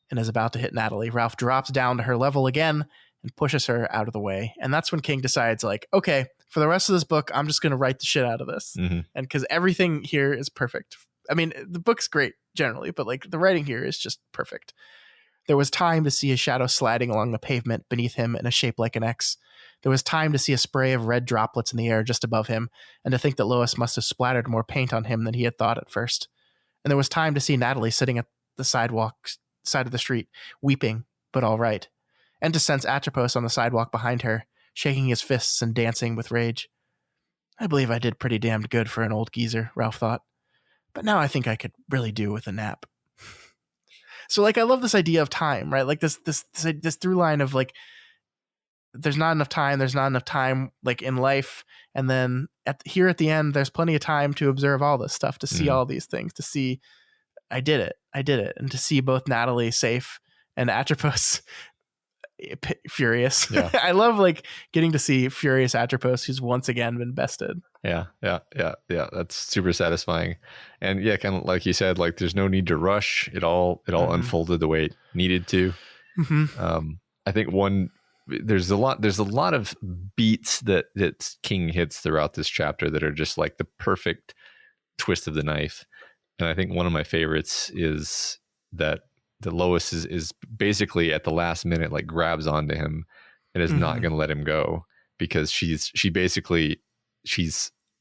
and is about to hit Natalie. Ralph drops down to her level again and pushes her out of the way. And that's when King decides, like, okay, for the rest of this book, I'm just going to write the shit out of this. And because everything here is perfect. I mean, the book's great generally, but like the writing here is just perfect. There was time to see a shadow sliding along the pavement beneath him in a shape like an X. There was time to see a spray of red droplets in the air just above him, and to think that Lois must have splattered more paint on him than he had thought at first. And there was time to see Natalie sitting at the sidewalk side of the street, weeping, but all right. And to sense Atropos on the sidewalk behind her, shaking his fists and dancing with rage. I believe I did pretty damned good for an old geezer, Ralph thought. But now I think I could really do with a nap. So, like, I love this idea of time, right? Like this through line of like, there's not enough time, like in life, and then at the end, there's plenty of time to observe all this stuff, to see all these things, to see, I did it, and to see both Natalie safe and Atropos furious. Yeah. I love like getting to see furious Atropos, who's once again been bested. Yeah. That's super satisfying. And yeah, kind of like you said, like there's no need to rush. It all unfolded the way it needed to. I think there's a lot of beats that King hits throughout this chapter that are just like the perfect twist of the knife. I think one of my favorites is that the Lois is basically at the last minute like grabs onto him and is not going to let him go, because she's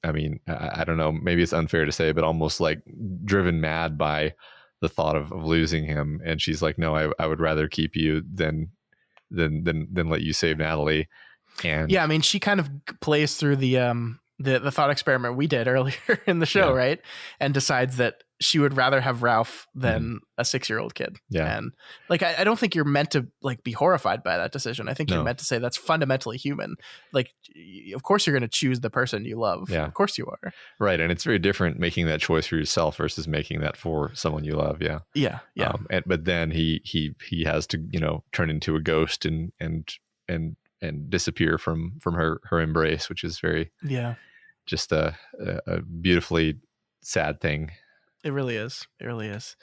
I mean, I don't know, maybe it's unfair to say, but almost like driven mad by the thought of losing him. And she's like, no, I would rather keep you than let you save Natalie. And yeah, I mean, she kind of plays through the thought experiment we did earlier in the show, right? And decides that she would rather have Ralph than a 6-year-old kid. Yeah. And like, I don't think you're meant to like be horrified by that decision. I think you're meant to say that's fundamentally human. Like, of course you're going to choose the person you love. Yeah. Of course you are. Right. And it's very different making that choice for yourself versus making that for someone you love. Yeah. Yeah. Yeah. But then he has to, turn into a ghost and disappear from her embrace, which is very, just a beautifully sad thing. It really is. It really is.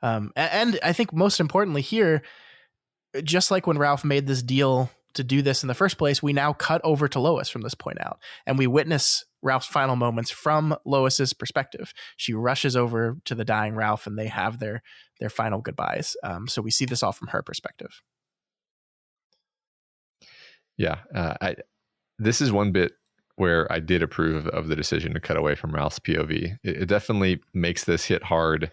And I think most importantly here, just like when Ralph made this deal to do this in the first place, we now cut over to Lois from this point out, and we witness Ralph's final moments from Lois's perspective. She rushes over to the dying Ralph, and they have their final goodbyes. So we see this all from her perspective. Yeah. This is one bit where I did approve of the decision to cut away from Ralph's POV. It definitely makes this hit hard.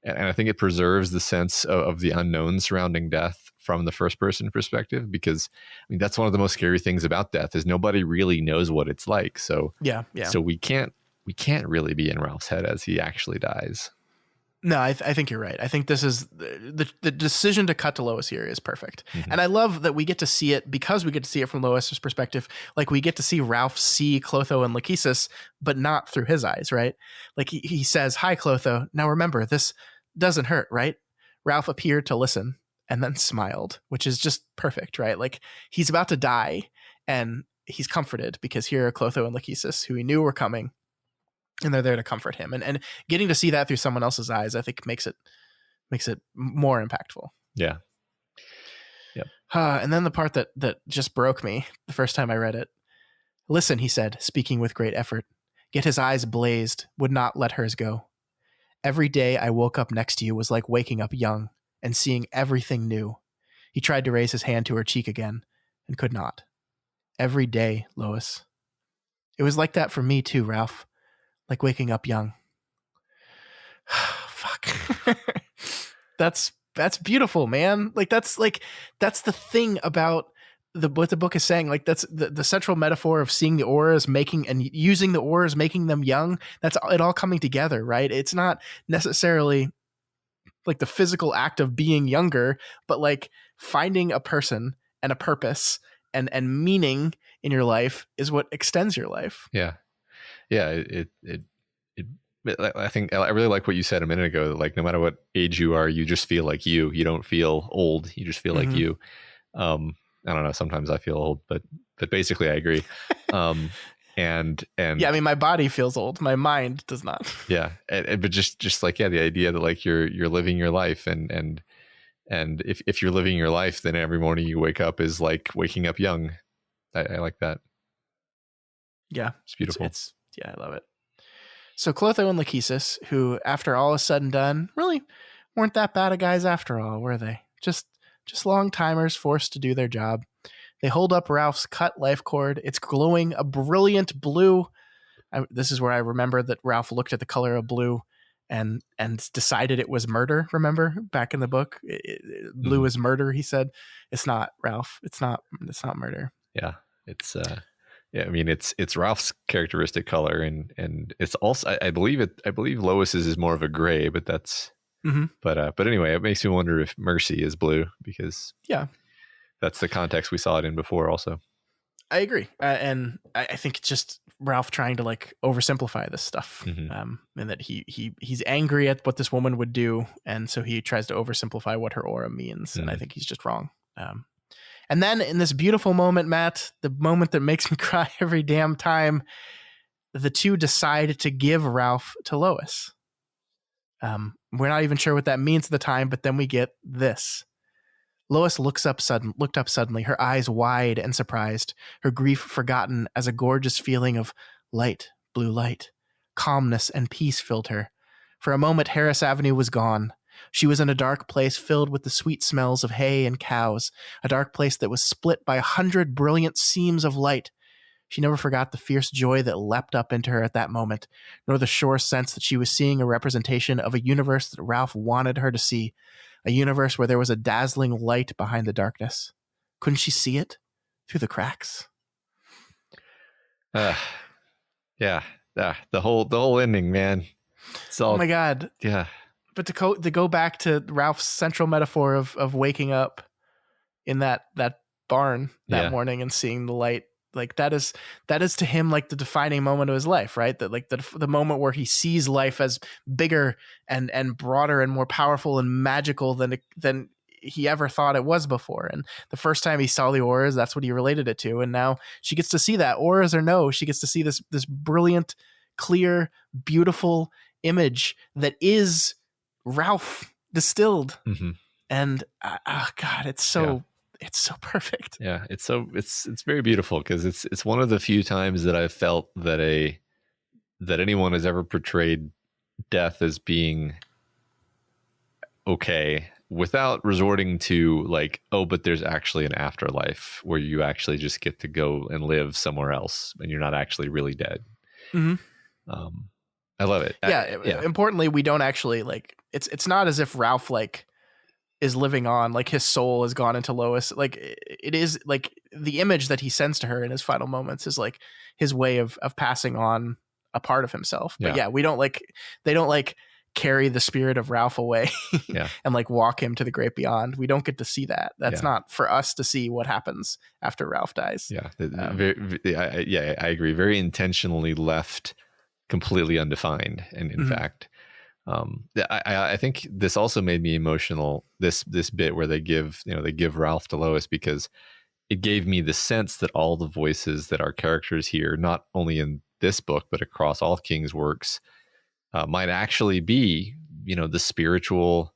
And I think it preserves the sense of the unknown surrounding death from the first person perspective, because I mean, that's one of the most scary things about death is nobody really knows what it's like. So So we can't really be in Ralph's head as he actually dies. No, I think you're right. I think this is the decision to cut to Lois here is perfect. And I love that we get to see it because we get to see it from Lois's perspective. Like we get to see Ralph see Clotho and Lachesis, but not through his eyes, right? Like he says, "Hi, Clotho. Now remember, this doesn't hurt, right?" Ralph appeared to listen and then smiled, which is just perfect, right? Like he's about to die and he's comforted because here are Clotho and Lachesis, who he knew were coming. And they're there to comfort him, and getting to see that through someone else's eyes, I think makes it more impactful. Yeah. Yep. And then the part that just broke me the first time I read it. "Listen," he said, speaking with great effort, yet his eyes blazed, would not let hers go. "Every day I woke up next to you was like waking up young and seeing everything new." He tried to raise his hand to her cheek again and could not. "Every day, Lois. It was like that for me too, Ralph. Like waking up young." Fuck. That's beautiful, man. Like that's the thing about what the book is saying. Like that's the central metaphor of seeing the auras making and using the auras, making them young. That's it all coming together, right? It's not necessarily like the physical act of being younger, but like finding a person and a purpose and meaning in your life is what extends your life. Yeah. Yeah, I think I really like what you said a minute ago. That like no matter what age you are, you just feel like you. You don't feel old. You just feel like you. I don't know. Sometimes I feel old, but basically I agree. And yeah, I mean, my body feels old. My mind does not. Yeah, but just like the idea that like you're living your life, and if you're living your life, then every morning you wake up is like waking up young. I like that. Yeah, it's beautiful. Yeah, I love it. So Clotho and Lachesis, who after all is said and done, really weren't that bad of guys after all, were they? Just long timers forced to do their job. They hold up Ralph's cut life cord. It's glowing a brilliant blue. This is where I remember that Ralph looked at the color of blue and decided it was murder. Remember back in the book, blue is murder. He said, "It's not, Ralph. It's not murder." Yeah, it's yeah, I mean it's Ralph's characteristic color, and it's also I believe Lois's is more of a gray, but that's but anyway, it makes me wonder if Mercy is blue, because that's the context we saw it in before. Also, I agree, and I think it's just Ralph trying to like oversimplify this stuff, and that he's angry at what this woman would do, and so he tries to oversimplify what her aura means, and I think he's just wrong. And then in this beautiful moment, Matt, the moment that makes me cry every damn time, the two decide to give Ralph to Lois. We're not even sure what that means at the time, but then we get this. Lois looked up suddenly, her eyes wide and surprised, her grief forgotten as a gorgeous feeling of light, blue light. Calmness and peace filled her. For a moment, Harris Avenue was gone. She was in a dark place filled with the sweet smells of hay and cows, a dark place that was split by 100 brilliant seams of light. She never forgot the fierce joy that leapt up into her at that moment, nor the sure sense that she was seeing a representation of a universe that Ralph wanted her to see, a universe where there was a dazzling light behind the darkness. Couldn't she see it? Through the cracks? Yeah. The whole ending, man. It's all, oh my God. Yeah. But to go back to Ralph's central metaphor of waking up in that barn that morning and seeing the light, like that is to him like the defining moment of his life, right? That like the moment where he sees life as bigger and broader and more powerful and magical than he ever thought it was before. And the first time he saw the auras, that's what he related it to. And now she gets to see that, auras or no, she gets to see this brilliant, clear, beautiful image that is Ralph distilled. Mm-hmm. And God, it's so perfect. Yeah, it's very beautiful because it's one of the few times that I've felt that anyone has ever portrayed death as being okay without resorting to like, oh, but there's actually an afterlife where you actually just get to go and live somewhere else and you're not actually really dead. Mm-hmm. I love it. Importantly, we don't actually like it's not as if Ralph like is living on, like his soul has gone into Lois. Like it is like the image that he sends to her in his final moments is like his way of passing on a part of himself. But they don't like carry the spirit of Ralph away and like walk him to the great beyond. We don't get to see that. That's not for us to see what happens after Ralph dies. I agree. Very intentionally left completely undefined. And in fact, I think this also made me emotional, this bit where they give Ralph to Lois, because it gave me the sense that all the voices that our characters hear, not only in this book, but across all King's works, might actually be, the spiritual,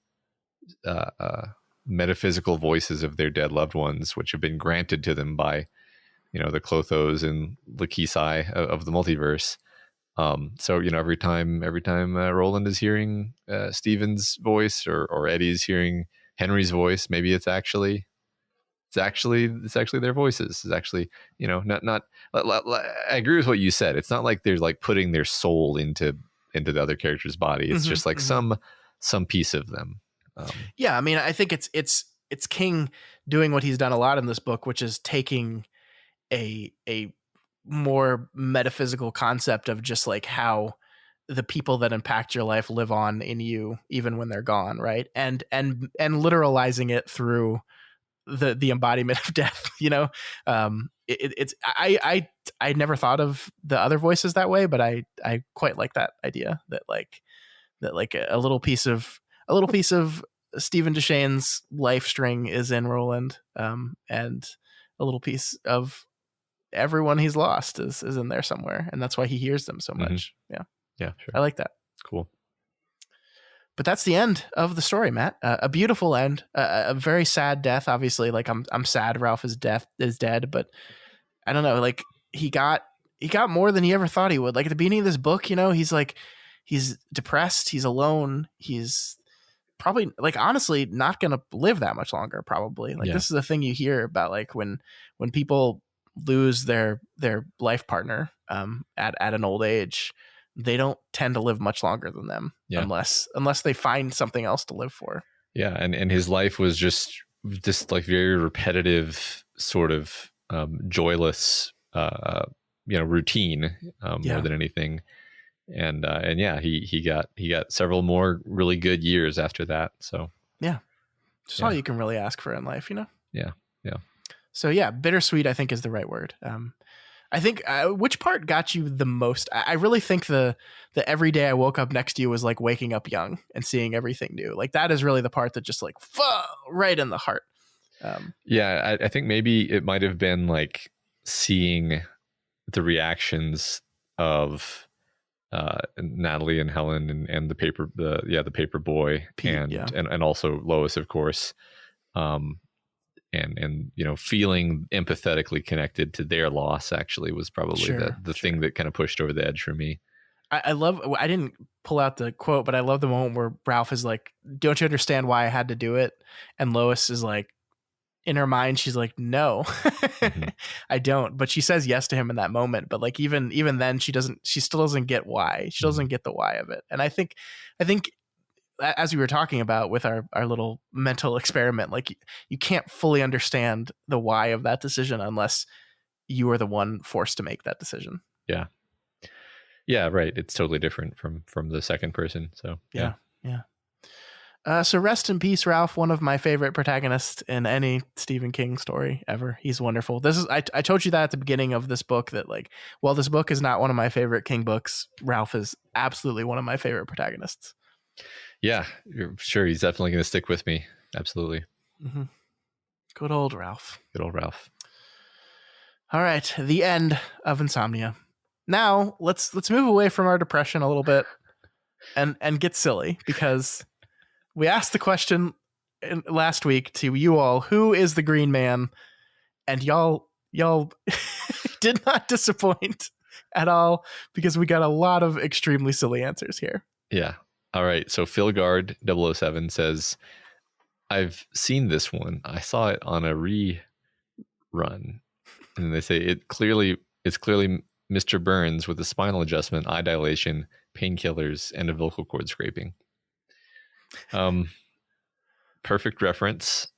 metaphysical voices of their dead loved ones, which have been granted to them by, the Clothos and Lachesis of the multiverse. So every time Roland is hearing Stephen's voice or Eddie's hearing Henry's voice, maybe it's actually their voices. It's actually not. I agree with what you said. It's not like they're like putting their soul into the other character's body. It's just like some piece of them. I mean, I think it's King doing what he's done a lot in this book, which is taking a more metaphysical concept of just like how the people that impact your life live on in you even when they're gone, right? And literalizing it through the embodiment of death. I never thought of the other voices that way, but I quite like that idea that a little piece of Stephen Deschain's life string is in Roland, and a little piece of everyone he's lost is in there somewhere, and that's why he hears them so much. Sure. I like that. Cool. But that's the end of the story, Matt. A beautiful end, a very sad death. Obviously, like I'm sad Ralph is dead, but I don't know. Like he got more than he ever thought he would. Like at the beginning of this book, he's depressed, he's alone, he's probably like honestly not gonna live that much longer. Probably this is a thing you hear about, like when people lose their life partner at an old age, they don't tend to live much longer than them unless they find something else to live for. And his life was just like very repetitive, sort of joyless routine more than anything. And he got several more really good years after that. So just all you can really ask for in life, Yeah. So bittersweet, I think, is the right word. I think which part got you the most? I really think the every day I woke up next to you was like waking up young and seeing everything new. Like that is really the part that just like right in the heart. I think maybe it might have been like seeing the reactions of Natalie and Helen and the paper boy Pete, and also Lois, of course. And feeling empathetically connected to their loss actually was probably the thing that kind of pushed over the edge for me. I love, I didn't pull out the quote, but I love the moment where Ralph is like, don't you understand why I had to do it? And Lois is like, in her mind, she's like, no, I don't. But she says yes to him in that moment. But like, even then she still doesn't get why. She doesn't get the why of it. And I think as we were talking about with our little mental experiment, like you can't fully understand the why of that decision unless you are the one forced to make that decision. Yeah. Yeah, right. It's totally different from the second person. So yeah. So rest in peace, Ralph, one of my favorite protagonists in any Stephen King story ever. He's wonderful. I told you that at the beginning of this book, that like, while this book is not one of my favorite King books, Ralph is absolutely one of my favorite protagonists. Yeah, you're sure he's definitely going to stick with me. Absolutely. Mm-hmm. Good old Ralph. Good old Ralph. All right, the end of Insomnia. Now let's move away from our depression a little bit and get silly, because we asked the question last week to you all, who is the Green Man? And y'all did not disappoint at all, because we got a lot of extremely silly answers here. Yeah. All right. So Philgard 007 says, I've seen this one. I saw it on a rerun. And they say it's clearly Mr. Burns with a spinal adjustment, eye dilation, painkillers, and a vocal cord scraping. Perfect reference.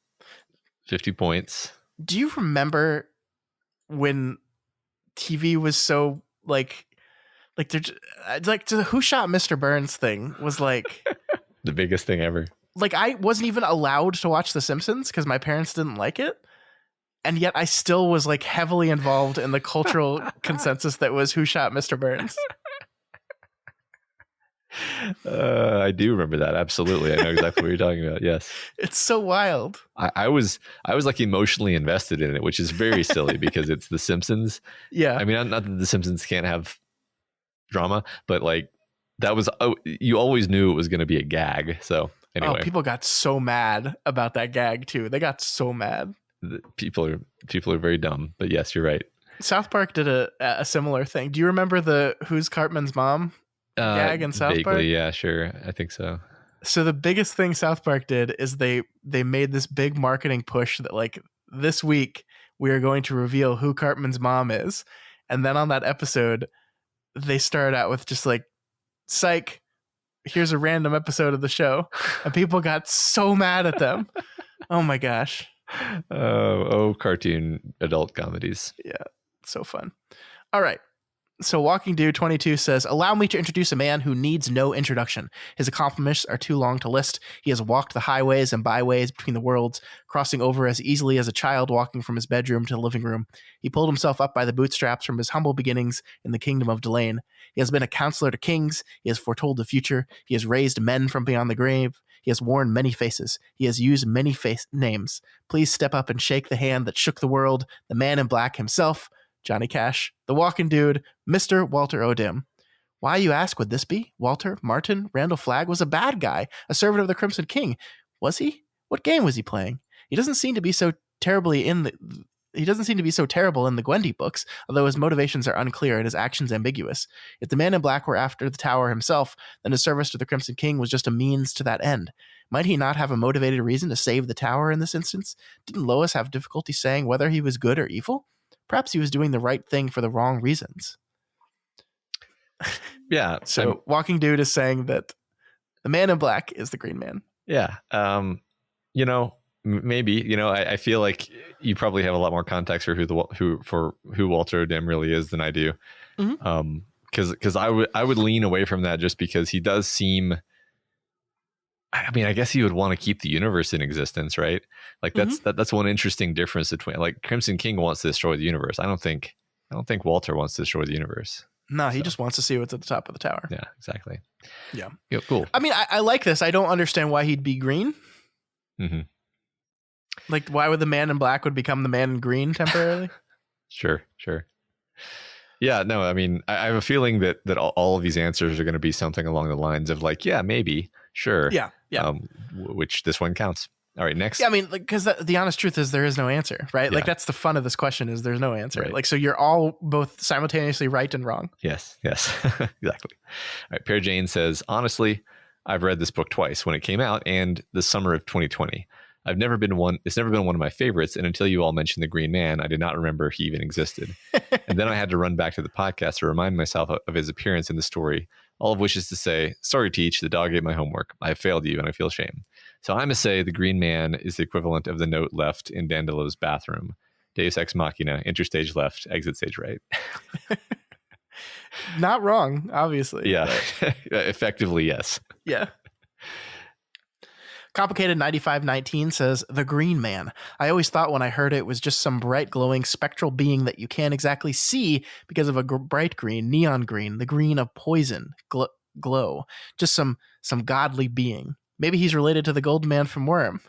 50 points. Do you remember when TV was so like the Who Shot Mr. Burns thing was like the biggest thing ever. Like, I wasn't even allowed to watch The Simpsons because my parents didn't like it. And yet I still was like heavily involved in the cultural consensus that was Who Shot Mr. Burns. I do remember that. Absolutely. I know exactly what you're talking about. Yes. It's so wild. I was like emotionally invested in it, which is very silly because it's The Simpsons. Yeah. I mean, not that The Simpsons can't have drama, but like that was, you always knew it was going to be a gag. So anyway. People got so mad about that gag too. They got so mad. People are very dumb, but yes, you're right. South Park did a similar thing. Do you remember the Who's Cartman's Mom gag in South Park? Yeah, sure. I think so. So the biggest thing South Park did is they made this big marketing push that like, this week we are going to reveal who Cartman's mom is. And then on that episode, they started out with just like, psych, here's a random episode of the show. And people got so mad at them. Oh my gosh. Cartoon adult comedies. Yeah, so fun. All right. So Walking Dude 22 says, allow me to introduce a man who needs no introduction. His accomplishments are too long to list. He has walked the highways and byways between the worlds, crossing over as easily as a child walking from his bedroom to the living room. He pulled himself up by the bootstraps from his humble beginnings in the kingdom of Delane. He has been a counselor to kings. He has foretold the future. He has raised men from beyond the grave. He has worn many faces. He has used many face names. Please step up and shake the hand that shook the world, the man in black himself, Johnny Cash, the Walking Dude, Mr. Walter O'Dim. Why, you ask, would this be? Walter Martin Randall Flagg was a bad guy, a servant of the Crimson King. Was he? What game was he playing? He doesn't seem to be so terrible in the Gwendy books, although his motivations are unclear and his actions ambiguous. If the man in black were after the tower himself, then his service to the Crimson King was just a means to that end. Might he not have a motivated reason to save the tower in this instance? Didn't Lois have difficulty saying whether he was good or evil? Perhaps he was doing the right thing for the wrong reasons. Yeah. So Walking Dude is saying that the man in black is the Green Man. Yeah. Maybe, I feel like you probably have a lot more context for who Walter O'Dim really is than I do. Mm-hmm. Because I would lean away from that just because he does seem, I mean, I guess he would want to keep the universe in existence, right? Like that's one interesting difference between, like, Crimson King wants to destroy the universe. I don't think Walter wants to destroy the universe. No, he just wants to see what's at the top of the tower. Yeah, exactly. Yeah. Cool. I mean, I like this. I don't understand why he'd be green. Mm-hmm. Like, why would the man in black would become the man in green temporarily? Sure. Yeah, no, I mean, I have a feeling that all of these answers are going to be something along the lines of like, yeah, maybe, sure. Yeah. Which this one counts. All right, next. Yeah, I mean, because the honest truth is there is no answer, right? Yeah. Like that's the fun of this question is there's no answer. Right. Like, so you're all both simultaneously right and wrong. Yes, exactly. All right, Pear Jane says, honestly, I've read this book twice, when it came out and the summer of 2020. It's never been one of my favorites, and until you all mentioned the Green Man, I did not remember he even existed. And then I had to run back to the podcast to remind myself of his appearance in the story, all of which is to say, sorry, Teach, the dog ate my homework. I have failed you and I feel shame. So I'm going to say the Green Man is the equivalent of the note left in Dandilo's bathroom. Deus Ex Machina, interstage left, exit stage right. Not wrong, obviously. Yeah, effectively, yes. Yeah. Complicated 9519 says, the Green Man. I always thought when I heard it was just some bright, glowing, spectral being that you can't exactly see because of a bright green, neon green, the green of poison, glow. Just some godly being. Maybe he's related to the Golden Man from Worm.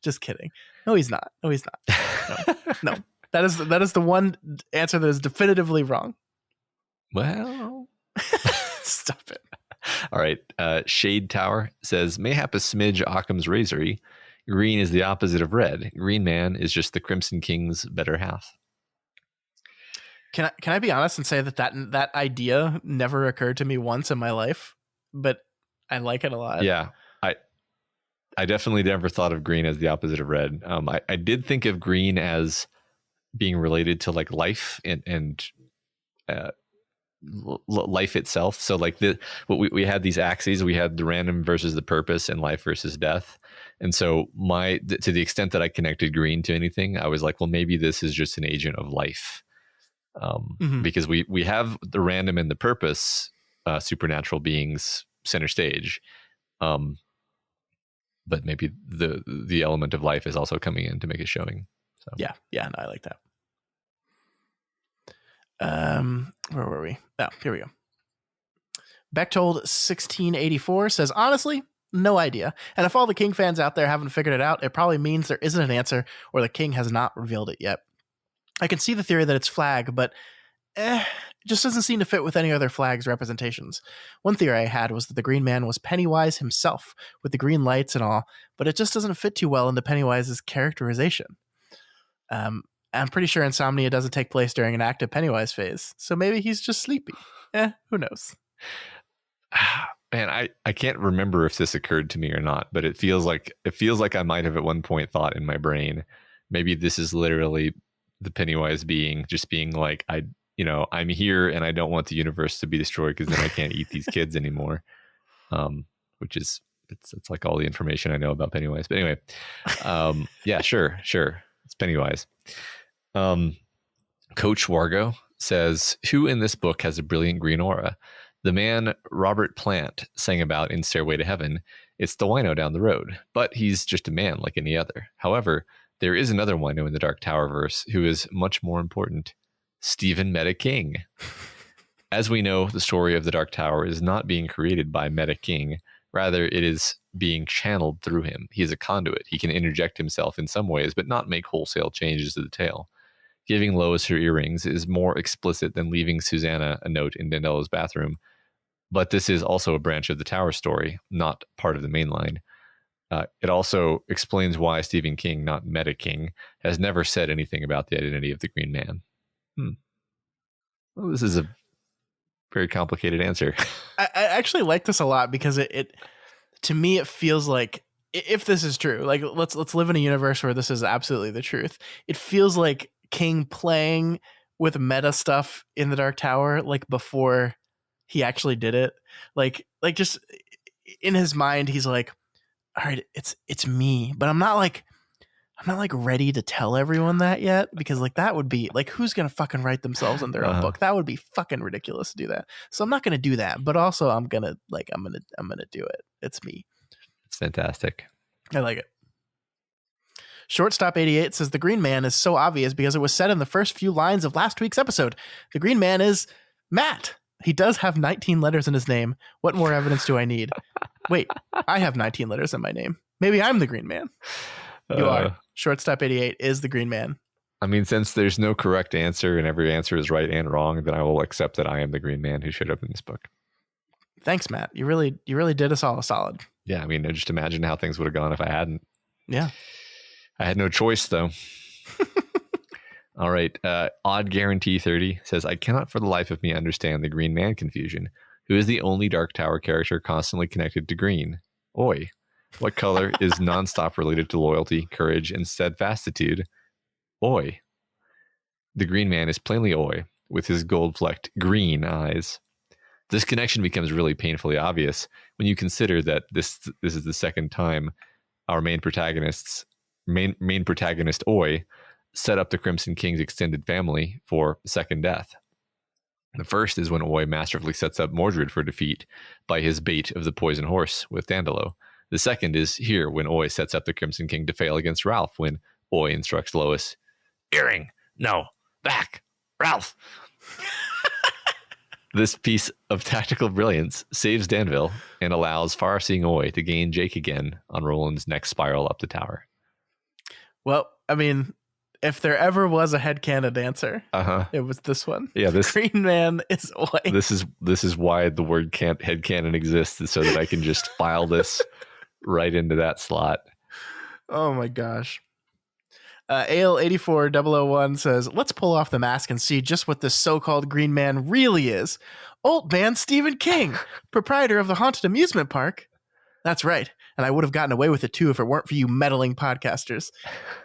Just kidding. No, he's not. No. That is the one answer that is definitively wrong. Well, stop it. All right. Shade Tower says, mayhap a smidge Occam's razory. Green is the opposite of red. Green Man is just the Crimson King's better half. Can I be honest and say that idea never occurred to me once in my life, but I like it a lot. Yeah. I definitely never thought of green as the opposite of red. I did think of green as being related to like life and life itself. So like we had these axes, we had the random versus the purpose and life versus death. And so to the extent that I connected green to anything, I was like, well, maybe this is just an agent of life. Because we have the random and the purpose, supernatural beings center stage. But maybe the element of life is also coming in to make it showing. So yeah, no, I like that. Where were we? Oh, here we go. Bechtold 1684 says, honestly, no idea. And if all the King fans out there haven't figured it out, it probably means there isn't an answer or the King has not revealed it yet. I can see the theory that it's flag, but it just doesn't seem to fit with any other flag's representations. One theory I had was that the Green Man was Pennywise himself, with the green lights and all, but it just doesn't fit too well into Pennywise's characterization. I'm pretty sure Insomnia doesn't take place during an active Pennywise phase, so maybe he's just sleepy. Who knows? Man, I can't remember if this occurred to me or not, but it feels like I might have at one point thought in my brain, maybe this is literally the Pennywise being like, I'm here and I don't want the universe to be destroyed because then I can't eat these kids anymore. Which is it's like all the information I know about Pennywise. But anyway, yeah, sure, it's Pennywise. Coach Wargo says, who in this book has a brilliant green aura? The man Robert Plant sang about in Stairway to Heaven. It's the wino down the road, but he's just a man like any other. However, there is another wino in the Dark Tower verse who is much more important. Stephen Meta King. As we know, the story of the Dark Tower is not being created by Meta King. Rather, it is being channeled through him. He is a conduit. He can interject himself in some ways, but not make wholesale changes to the tale. Giving Lois her earrings is more explicit than leaving Susanna a note in Dandello's bathroom. But this is also a branch of the Tower story, not part of the main line. It also explains why Stephen King, not Meta King, has never said anything about the identity of the Green Man. Well, this is a very complicated answer. I actually like this a lot because it to me, it feels like if this is true, like let's live in a universe where this is absolutely the truth. It feels like King playing with meta stuff in the Dark Tower, like before he actually did it. Like just in his mind, he's like, all right, it's me, but I'm not like ready to tell everyone that yet, because like that would be like, who's gonna fucking write themselves in their own book? That would be fucking ridiculous to do that. So I'm not gonna do that, but also I'm gonna do it. It's me. It's fantastic. I like it. Shortstop 88 says the Green Man is so obvious because it was said in the first few lines of last week's episode. The Green Man is Matt. He does have 19 letters in his name. What more evidence do I need? Wait, I have 19 letters in my name. Maybe I'm the Green Man. You are. Shortstop 88 is the Green Man. I mean, since there's no correct answer and every answer is right and wrong, then I will accept that I am the Green Man who showed up in this book. Thanks, Matt. You really did us all a solid. Yeah, I mean, just imagine how things would have gone if I hadn't. Yeah. I had no choice, though. All right. Odd Guarantee 30 says, I cannot for the life of me understand the Green Man confusion. Who is the only Dark Tower character constantly connected to green? Oi. What color is nonstop related to loyalty, courage, and steadfastitude? Oi. The Green Man is plainly Oi, with his gold-flecked green eyes. This connection becomes really painfully obvious when you consider that this is the second time our main protagonist Oi set up the Crimson King's extended family for second death. The first is when Oi masterfully sets up Mordred for defeat by his bait of the poison horse with Dandolo. The second is here when Oi sets up the Crimson King to fail against Ralph when Oi instructs Lois, earring, no, back, Ralph. This piece of tactical brilliance saves Danville and allows far-seeing Oi to gain Jake again on Roland's next spiral up the tower. Well, I mean, if there ever was a headcanon answer, it was this one. Yeah, this Green Man is Oi. This is why the word headcanon exists, is so that I can just file this right into that slot. Oh my gosh. Ale84001 says, let's pull off the mask and see just what this so-called Green Man really is. Old man Stephen King, proprietor of the Haunted Amusement Park. That's right. And I would have gotten away with it too if it weren't for you meddling podcasters.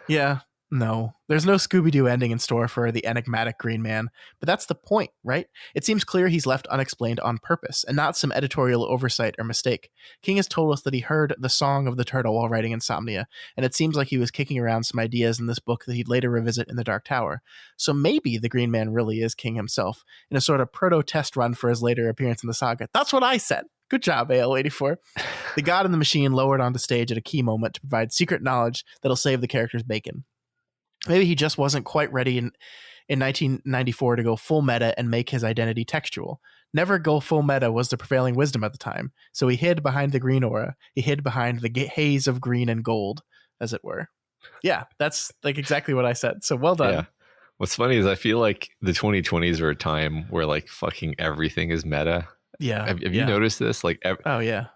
Yeah, no. There's no Scooby-Doo ending in store for the enigmatic Green Man. But that's the point, right? It seems clear he's left unexplained on purpose and not some editorial oversight or mistake. King has told us that he heard the song of the turtle while writing Insomnia, and it seems like he was kicking around some ideas in this book that he'd later revisit in the Dark Tower. So maybe the Green Man really is King himself, in a sort of proto-test run for his later appearance in the saga. That's what I said. Good job, AL84. The god in the machine lowered onto stage at a key moment to provide secret knowledge that'll save the character's bacon. Maybe he just wasn't quite ready in 1994 to go full meta and make his identity textual. Never go full meta was the prevailing wisdom at the time, so he hid behind the green aura. He hid behind the haze of green and gold, as it were. Yeah, that's like exactly what I said, so well done. Yeah. What's funny is I feel like the 2020s are a time where like fucking everything is meta. Yeah. Have you noticed this? Like, oh yeah.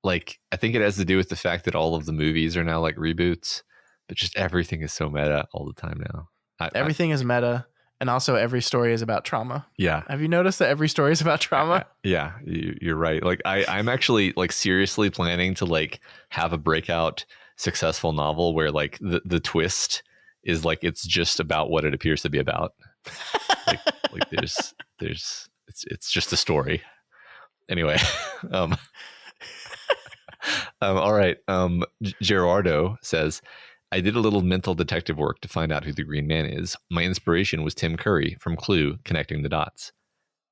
Like, I think it has to do with the fact that all of the movies are now like reboots, but just everything is so meta all the time now. Everything is meta, and also every story is about trauma. Yeah. Have you noticed that every story is about trauma? Yeah, you're right. Like, I'm actually like seriously planning to like have a breakout successful novel where like the twist is like it's just about what it appears to be about. like there's it's just a story. Anyway, all right. Gerardo says, I did a little mental detective work to find out who the Green Man is. My inspiration was Tim Curry from Clue, connecting the dots.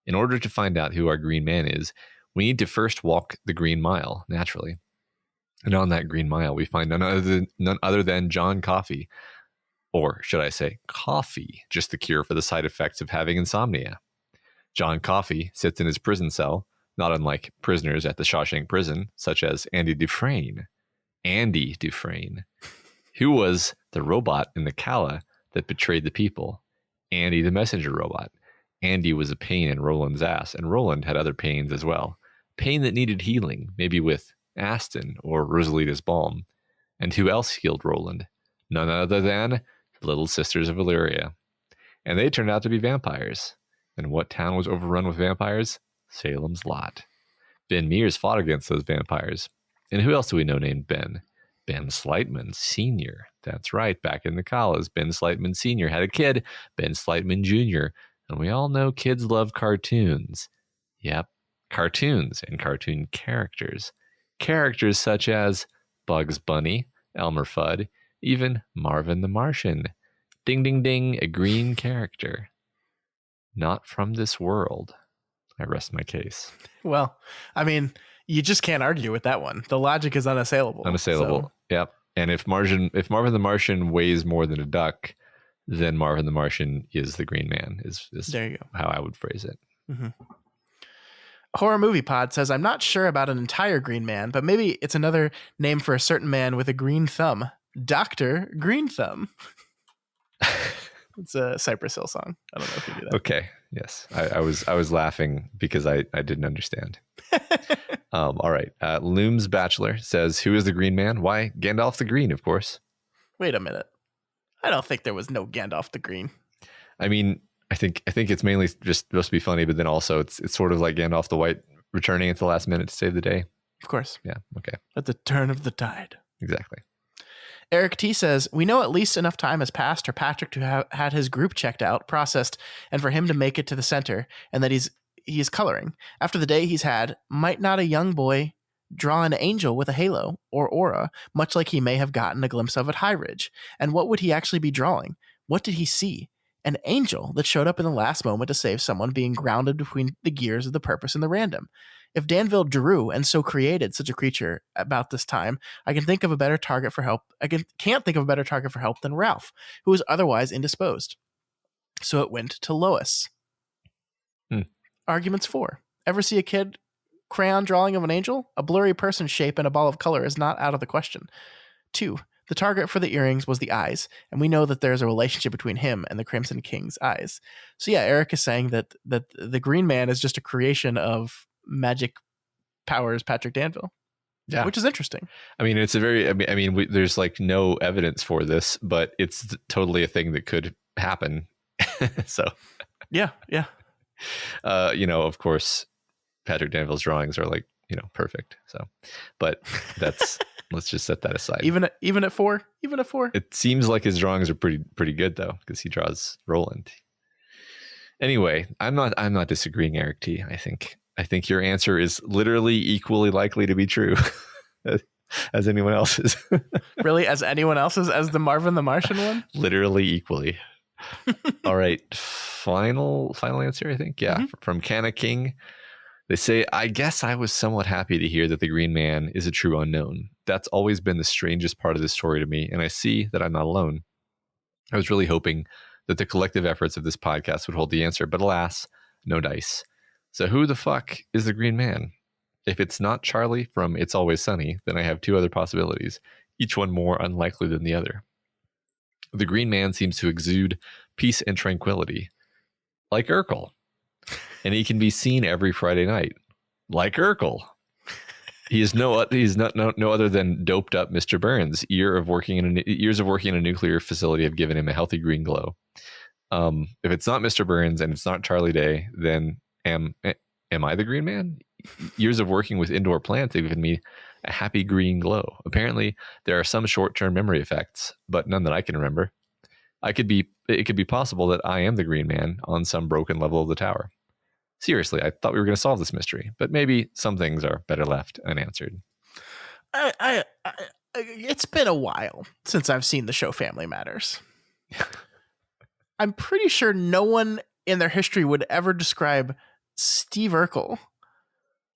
In order to find out who our Green Man is, we need to first walk the Green Mile, naturally. And on that Green Mile, we find none other than John Coffey. Or should I say coffee, just the cure for the side effects of having insomnia. John Coffey sits in his prison cell, not unlike prisoners at the Shawshank prison, such as Andy Dufresne, who was the robot in the Kala that betrayed the people. Andy, the messenger robot. Andy was a pain in Roland's ass, and Roland had other pains as well. Pain that needed healing, maybe with Aston or Rosalita's balm. And who else healed Roland? None other than the Little Sisters of Illyria. And they turned out to be vampires. And what town was overrun with vampires? Salem's Lot. Ben Mears fought against those vampires. And who else do we know named Ben? Ben Slightman Sr. That's right, back in the Kalas, Ben Slightman Sr. had a kid, Ben Slightman Jr. And we all know kids love cartoons. Yep, cartoons and cartoon characters. Characters such as Bugs Bunny, Elmer Fudd, even Marvin the Martian. Ding, ding, ding, a green character. Not from this world. I rest my case. Well, I mean, you just can't argue with that one. The logic is unassailable. Unassailable. So. Yep. And if Marvin the Martian weighs more than a duck, then Marvin the Martian is the Green Man. Is there you go. How I would phrase it. Mm-hmm. Horror Movie Pod says, I'm not sure about an entire Green Man, but maybe it's another name for a certain man with a green thumb. Dr. Green Thumb. It's a Cypress Hill song. I don't know if you do that. Okay. Yes. I was laughing because I didn't understand. All right. Looms Bachelor says, "Who is the Green Man? Why Gandalf the Green, of course." Wait a minute. I don't think there was no Gandalf the Green. I mean, I think it's mainly just supposed to be funny, but then also it's sort of like Gandalf the White returning at the last minute to save the day. Of course. Yeah. Okay. At the turn of the tide. Exactly. Eric T says, "We know at least enough time has passed for Patrick to have had his group checked out, processed, and for him to make it to the center, and that he's coloring. After the day he's had, might not a young boy draw an angel with a halo or aura, much like he may have gotten a glimpse of at High Ridge? And what would he actually be drawing? What did he see? An angel that showed up in the last moment to save someone being grounded between the gears of the purpose and the random. If Danville drew and so created such a creature about this time, I can think of a better target for help. Can't think of a better target for help than Ralph, who was otherwise indisposed. So it went to Lois." Arguments 4. Ever see a kid crayon drawing of an angel? A blurry person shape in a ball of color is not out of the question. 2. The target for the earrings was the eyes, and we know that there's a relationship between him and the Crimson King's eyes. So yeah, Eric is saying that the Green Man is just a creation of magic powers Patrick Danville. Yeah. Which is interesting. I mean, it's a very, there's like no evidence for this, but it's totally a thing that could happen. So yeah. Of course, Patrick Danville's drawings are like, perfect. So, but that's, let's just set that aside. Even at 4? It seems like his drawings are pretty good though, because he draws Roland. Anyway, I'm not disagreeing, Eric T. I think your answer is literally equally likely to be true as anyone else's. Really? As anyone else's? As the Marvin the Martian one? Literally equally. All right. Final answer, I think. Yeah. From Canna King. They say, "I guess I was somewhat happy to hear that the Green Man is a true unknown. That's always been the strangest part of this story to me, and I see that I'm not alone. I was really hoping that the collective efforts of this podcast would hold the answer, but alas, no dice. So who the fuck is the Green Man? If it's not Charlie from It's Always Sunny, then I have 2 other possibilities, each one more unlikely than the other. The Green Man seems to exude peace and tranquility, like Urkel. And he can be seen every Friday night, like Urkel. He's no other than doped up Mr. Burns. Years of working in a nuclear facility have given him a healthy green glow. If it's not Mr. Burns and it's not Charlie Day, then am I the Green Man? Years of working with indoor plants have given me a happy green glow. Apparently, there are some short-term memory effects, but none that I can remember. It could be possible that I am the Green Man on some broken level of the tower. Seriously, I thought we were going to solve this mystery, but maybe some things are better left unanswered." It's been a while since I've seen the show Family Matters. I'm pretty sure no one in their history would ever describe Steve Urkel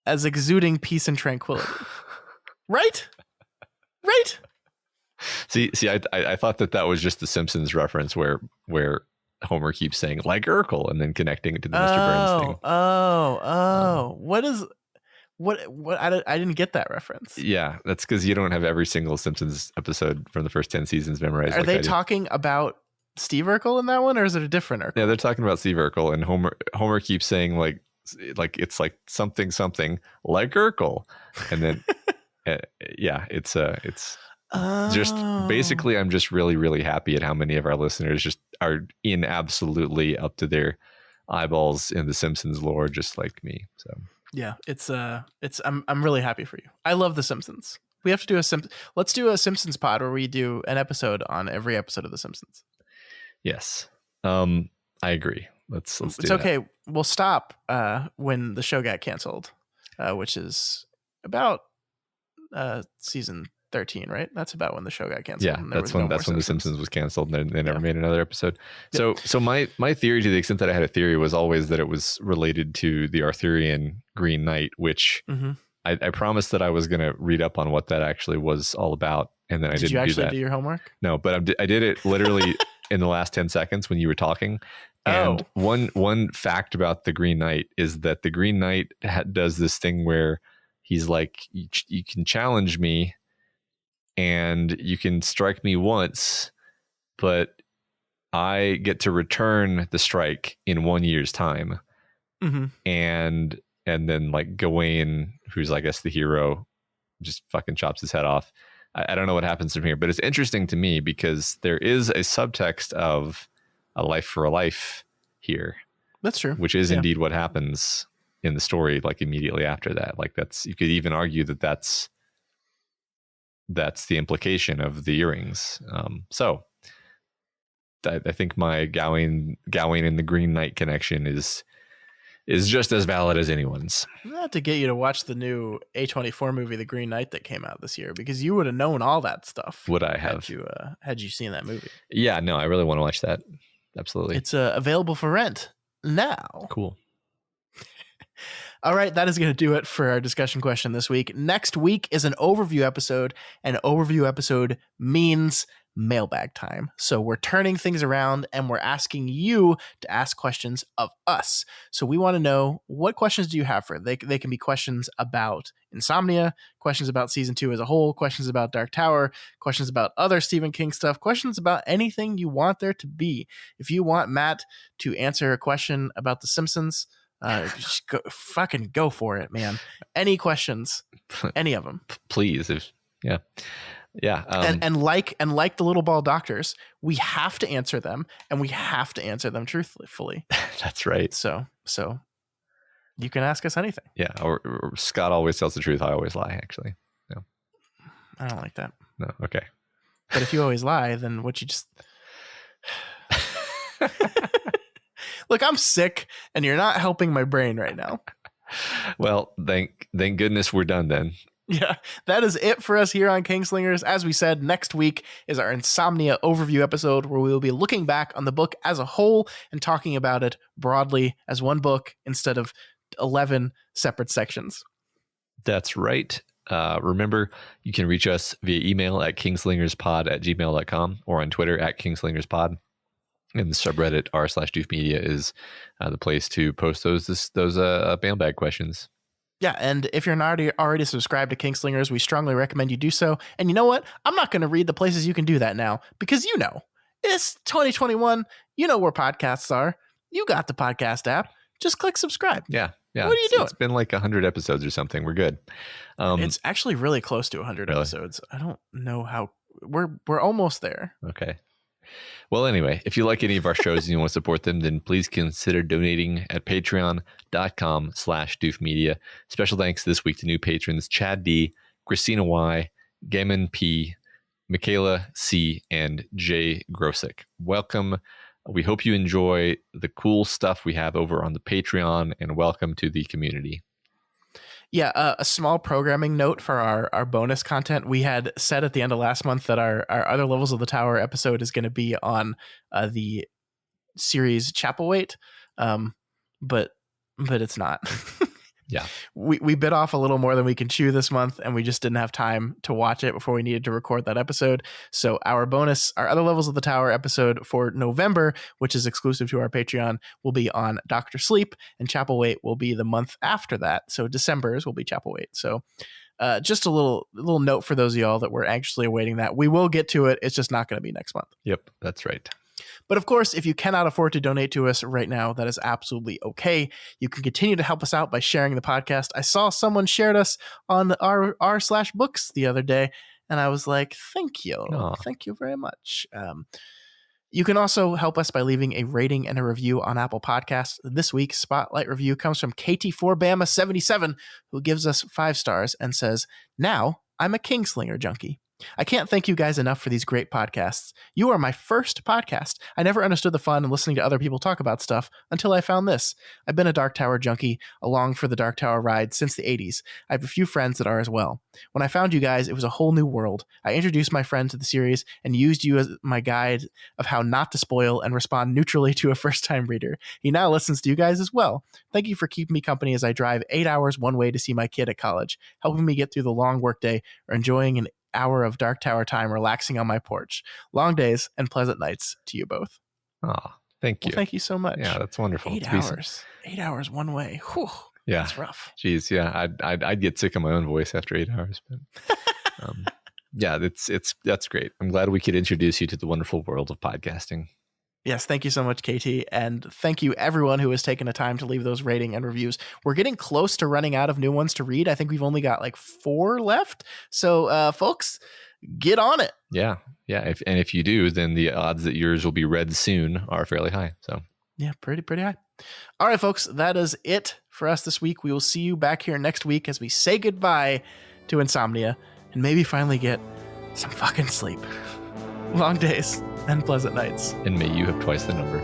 as exuding peace and tranquility. Right? See, I thought that was just the Simpsons reference where Homer keeps saying like Urkel and then connecting it to the Mr. Burns thing. What? I didn't get that reference. Yeah, that's because you don't have every single Simpsons episode from the first 10 seasons memorized. Are they talking about Steve Urkel in that one, or is it a different Urkel? Yeah, they're talking about Steve Urkel, and Homer keeps saying like it's like something like Urkel, and then it's just basically, I'm just really, really happy at how many of our listeners just are in absolutely up to their eyeballs in the Simpsons lore, just like me. So yeah, I'm really happy for you. I love the Simpsons. We have to do let's do a Simpsons pod where we do an episode on every episode of the Simpsons. Yes. I agree. Let's do it's okay. That. We'll stop when the show got canceled, which is about season 13, right? That's about when the show got canceled. Yeah, that's when the Simpsons was canceled and they never made another episode. Yep. So my theory, to the extent that I had a theory, was always that it was related to the Arthurian Green Knight, which I promised that I was going to read up on what that actually was all about, and then I didn't do that. Did you actually do your homework? No, but I did it literally in the last 10 seconds when you were talking. And one fact about the Green Knight is that the Green Knight does this thing where he's like, you can challenge me and you can strike me once, but I get to return the strike in 1 year's time. And and then like Gawain, who's I guess the hero, just fucking chops his head off. I don't know what happens from here, but it's interesting to me because there is a subtext of a life for a life here. That's true. Which is indeed what happens in the story, like immediately after that. Like you could even argue that that's the implication of the earrings. So I think my Gawain and the Green Knight connection is just as valid as anyone's. Not to get you to watch the new A24 movie, The Green Knight, that came out this year, because you would have known all that stuff. Would I have? Had you seen that movie? Yeah, no, I really want to watch that. Absolutely. It's available for rent now. Cool. All right, that is going to do it for our discussion question this week. Next week is an overview episode. An overview episode means mailbag time. So we're turning things around and we're asking you to ask questions of us. So we want to know, what questions do you have for it? They can be questions about Insomnia, questions about season 2 as a whole, questions about Dark Tower, questions about other Stephen King stuff, questions about anything you want there to be. If you want Matt to answer a question about The Simpsons, just fucking go for it, man. Any questions, any of them, please. Yeah. And like the Little Ball Doctors, we have to answer them, and we have to answer them truthfully. That's right. So you can ask us anything. Yeah. Or Scott always tells the truth. I always lie. Actually, no. I don't like that. No. Okay. But if you always lie, then what you just look, I'm sick, and you're not helping my brain right now. Well, thank goodness we're done then. Yeah, that is it for us here on Kingslingers. As we said, next week is our Insomnia overview episode, where we will be looking back on the book as a whole and talking about it broadly as one book instead of 11 separate sections. That's right. Remember, you can reach us via email at kingslingerspod@gmail.com or on Twitter at kingslingerspod. And the subreddit r/doofmedia is the place to post those mailbag questions. Yeah, and if you're not already subscribed to Kingslingers, we strongly recommend you do so. And you know what? I'm not going to read the places you can do that now, because it's 2021. You know where podcasts are. You got the podcast app. Just click subscribe. Yeah. What are you doing? It's been like 100 episodes or something. We're good. It's actually really close to 100 really? episodes. I don't know how. We're almost there. Okay. Well, anyway, if you like any of our shows and you want to support them, then please consider donating at patreon.com/doofmedia. Special thanks this week to new patrons Chad D, Christina Y, Gaiman P, Michaela C, and Jay Grosick. Welcome. We hope you enjoy the cool stuff we have over on the Patreon, and welcome to the community. Yeah, a small programming note for our bonus content. We had said at the end of last month that our other Levels of the Tower episode is going to be on the series Chapelwaite, but it's not. Yeah, we bit off a little more than we can chew this month, and we just didn't have time to watch it before we needed to record that episode. So our other Levels of the Tower episode for November, which is exclusive to our Patreon, will be on Dr. Sleep, and Chapelwaite will be the month after that. So December's will be Chapelwaite. So just a little note for those of y'all that were anxiously awaiting that. We will get to it. It's just not going to be next month. Yep, that's right. But of course, if you cannot afford to donate to us right now, that is absolutely okay. You can continue to help us out by sharing the podcast. I saw someone shared us on r/books the other day, and I was like, thank you. Aww. Thank you very much. You can also help us by leaving a rating and a review on Apple Podcasts. This week's spotlight review comes from KT4Bama77, who gives us 5 stars and says, "Now I'm a Kingslinger junkie. I can't thank you guys enough for these great podcasts. You are my first podcast. I never understood the fun in listening to other people talk about stuff until I found this. I've been a Dark Tower junkie along for the Dark Tower ride since the 80s. I have a few friends that are as well. When I found you guys, it was a whole new world. I introduced my friend to the series and used you as my guide of how not to spoil and respond neutrally to a first-time reader. He now listens to you guys as well. Thank you for keeping me company as I drive 8 hours one way to see my kid at college, helping me get through the long workday, or enjoying an hour of Dark Tower time relaxing on my porch. Long days and pleasant nights to you both." Oh, thank you. Well, thank you so much. Yeah, that's wonderful. 8 hours. 8 hours one way. Whew. Yeah. That's rough. Jeez, yeah. I'd get sick of my own voice after 8 hours, but yeah, that's great. I'm glad we could introduce you to the wonderful world of podcasting. Yes, thank you so much, Katie. And thank you, everyone who has taken the time to leave those rating and reviews. We're getting close to running out of new ones to read. I think we've only got like 4 left. So, folks, get on it. Yeah. If you do, then the odds that yours will be read soon are fairly high. So, yeah, pretty high. All right, folks, that is it for us this week. We will see you back here next week as we say goodbye to Insomnia and maybe finally get some fucking sleep. Long days and pleasant nights. And may you have twice the number.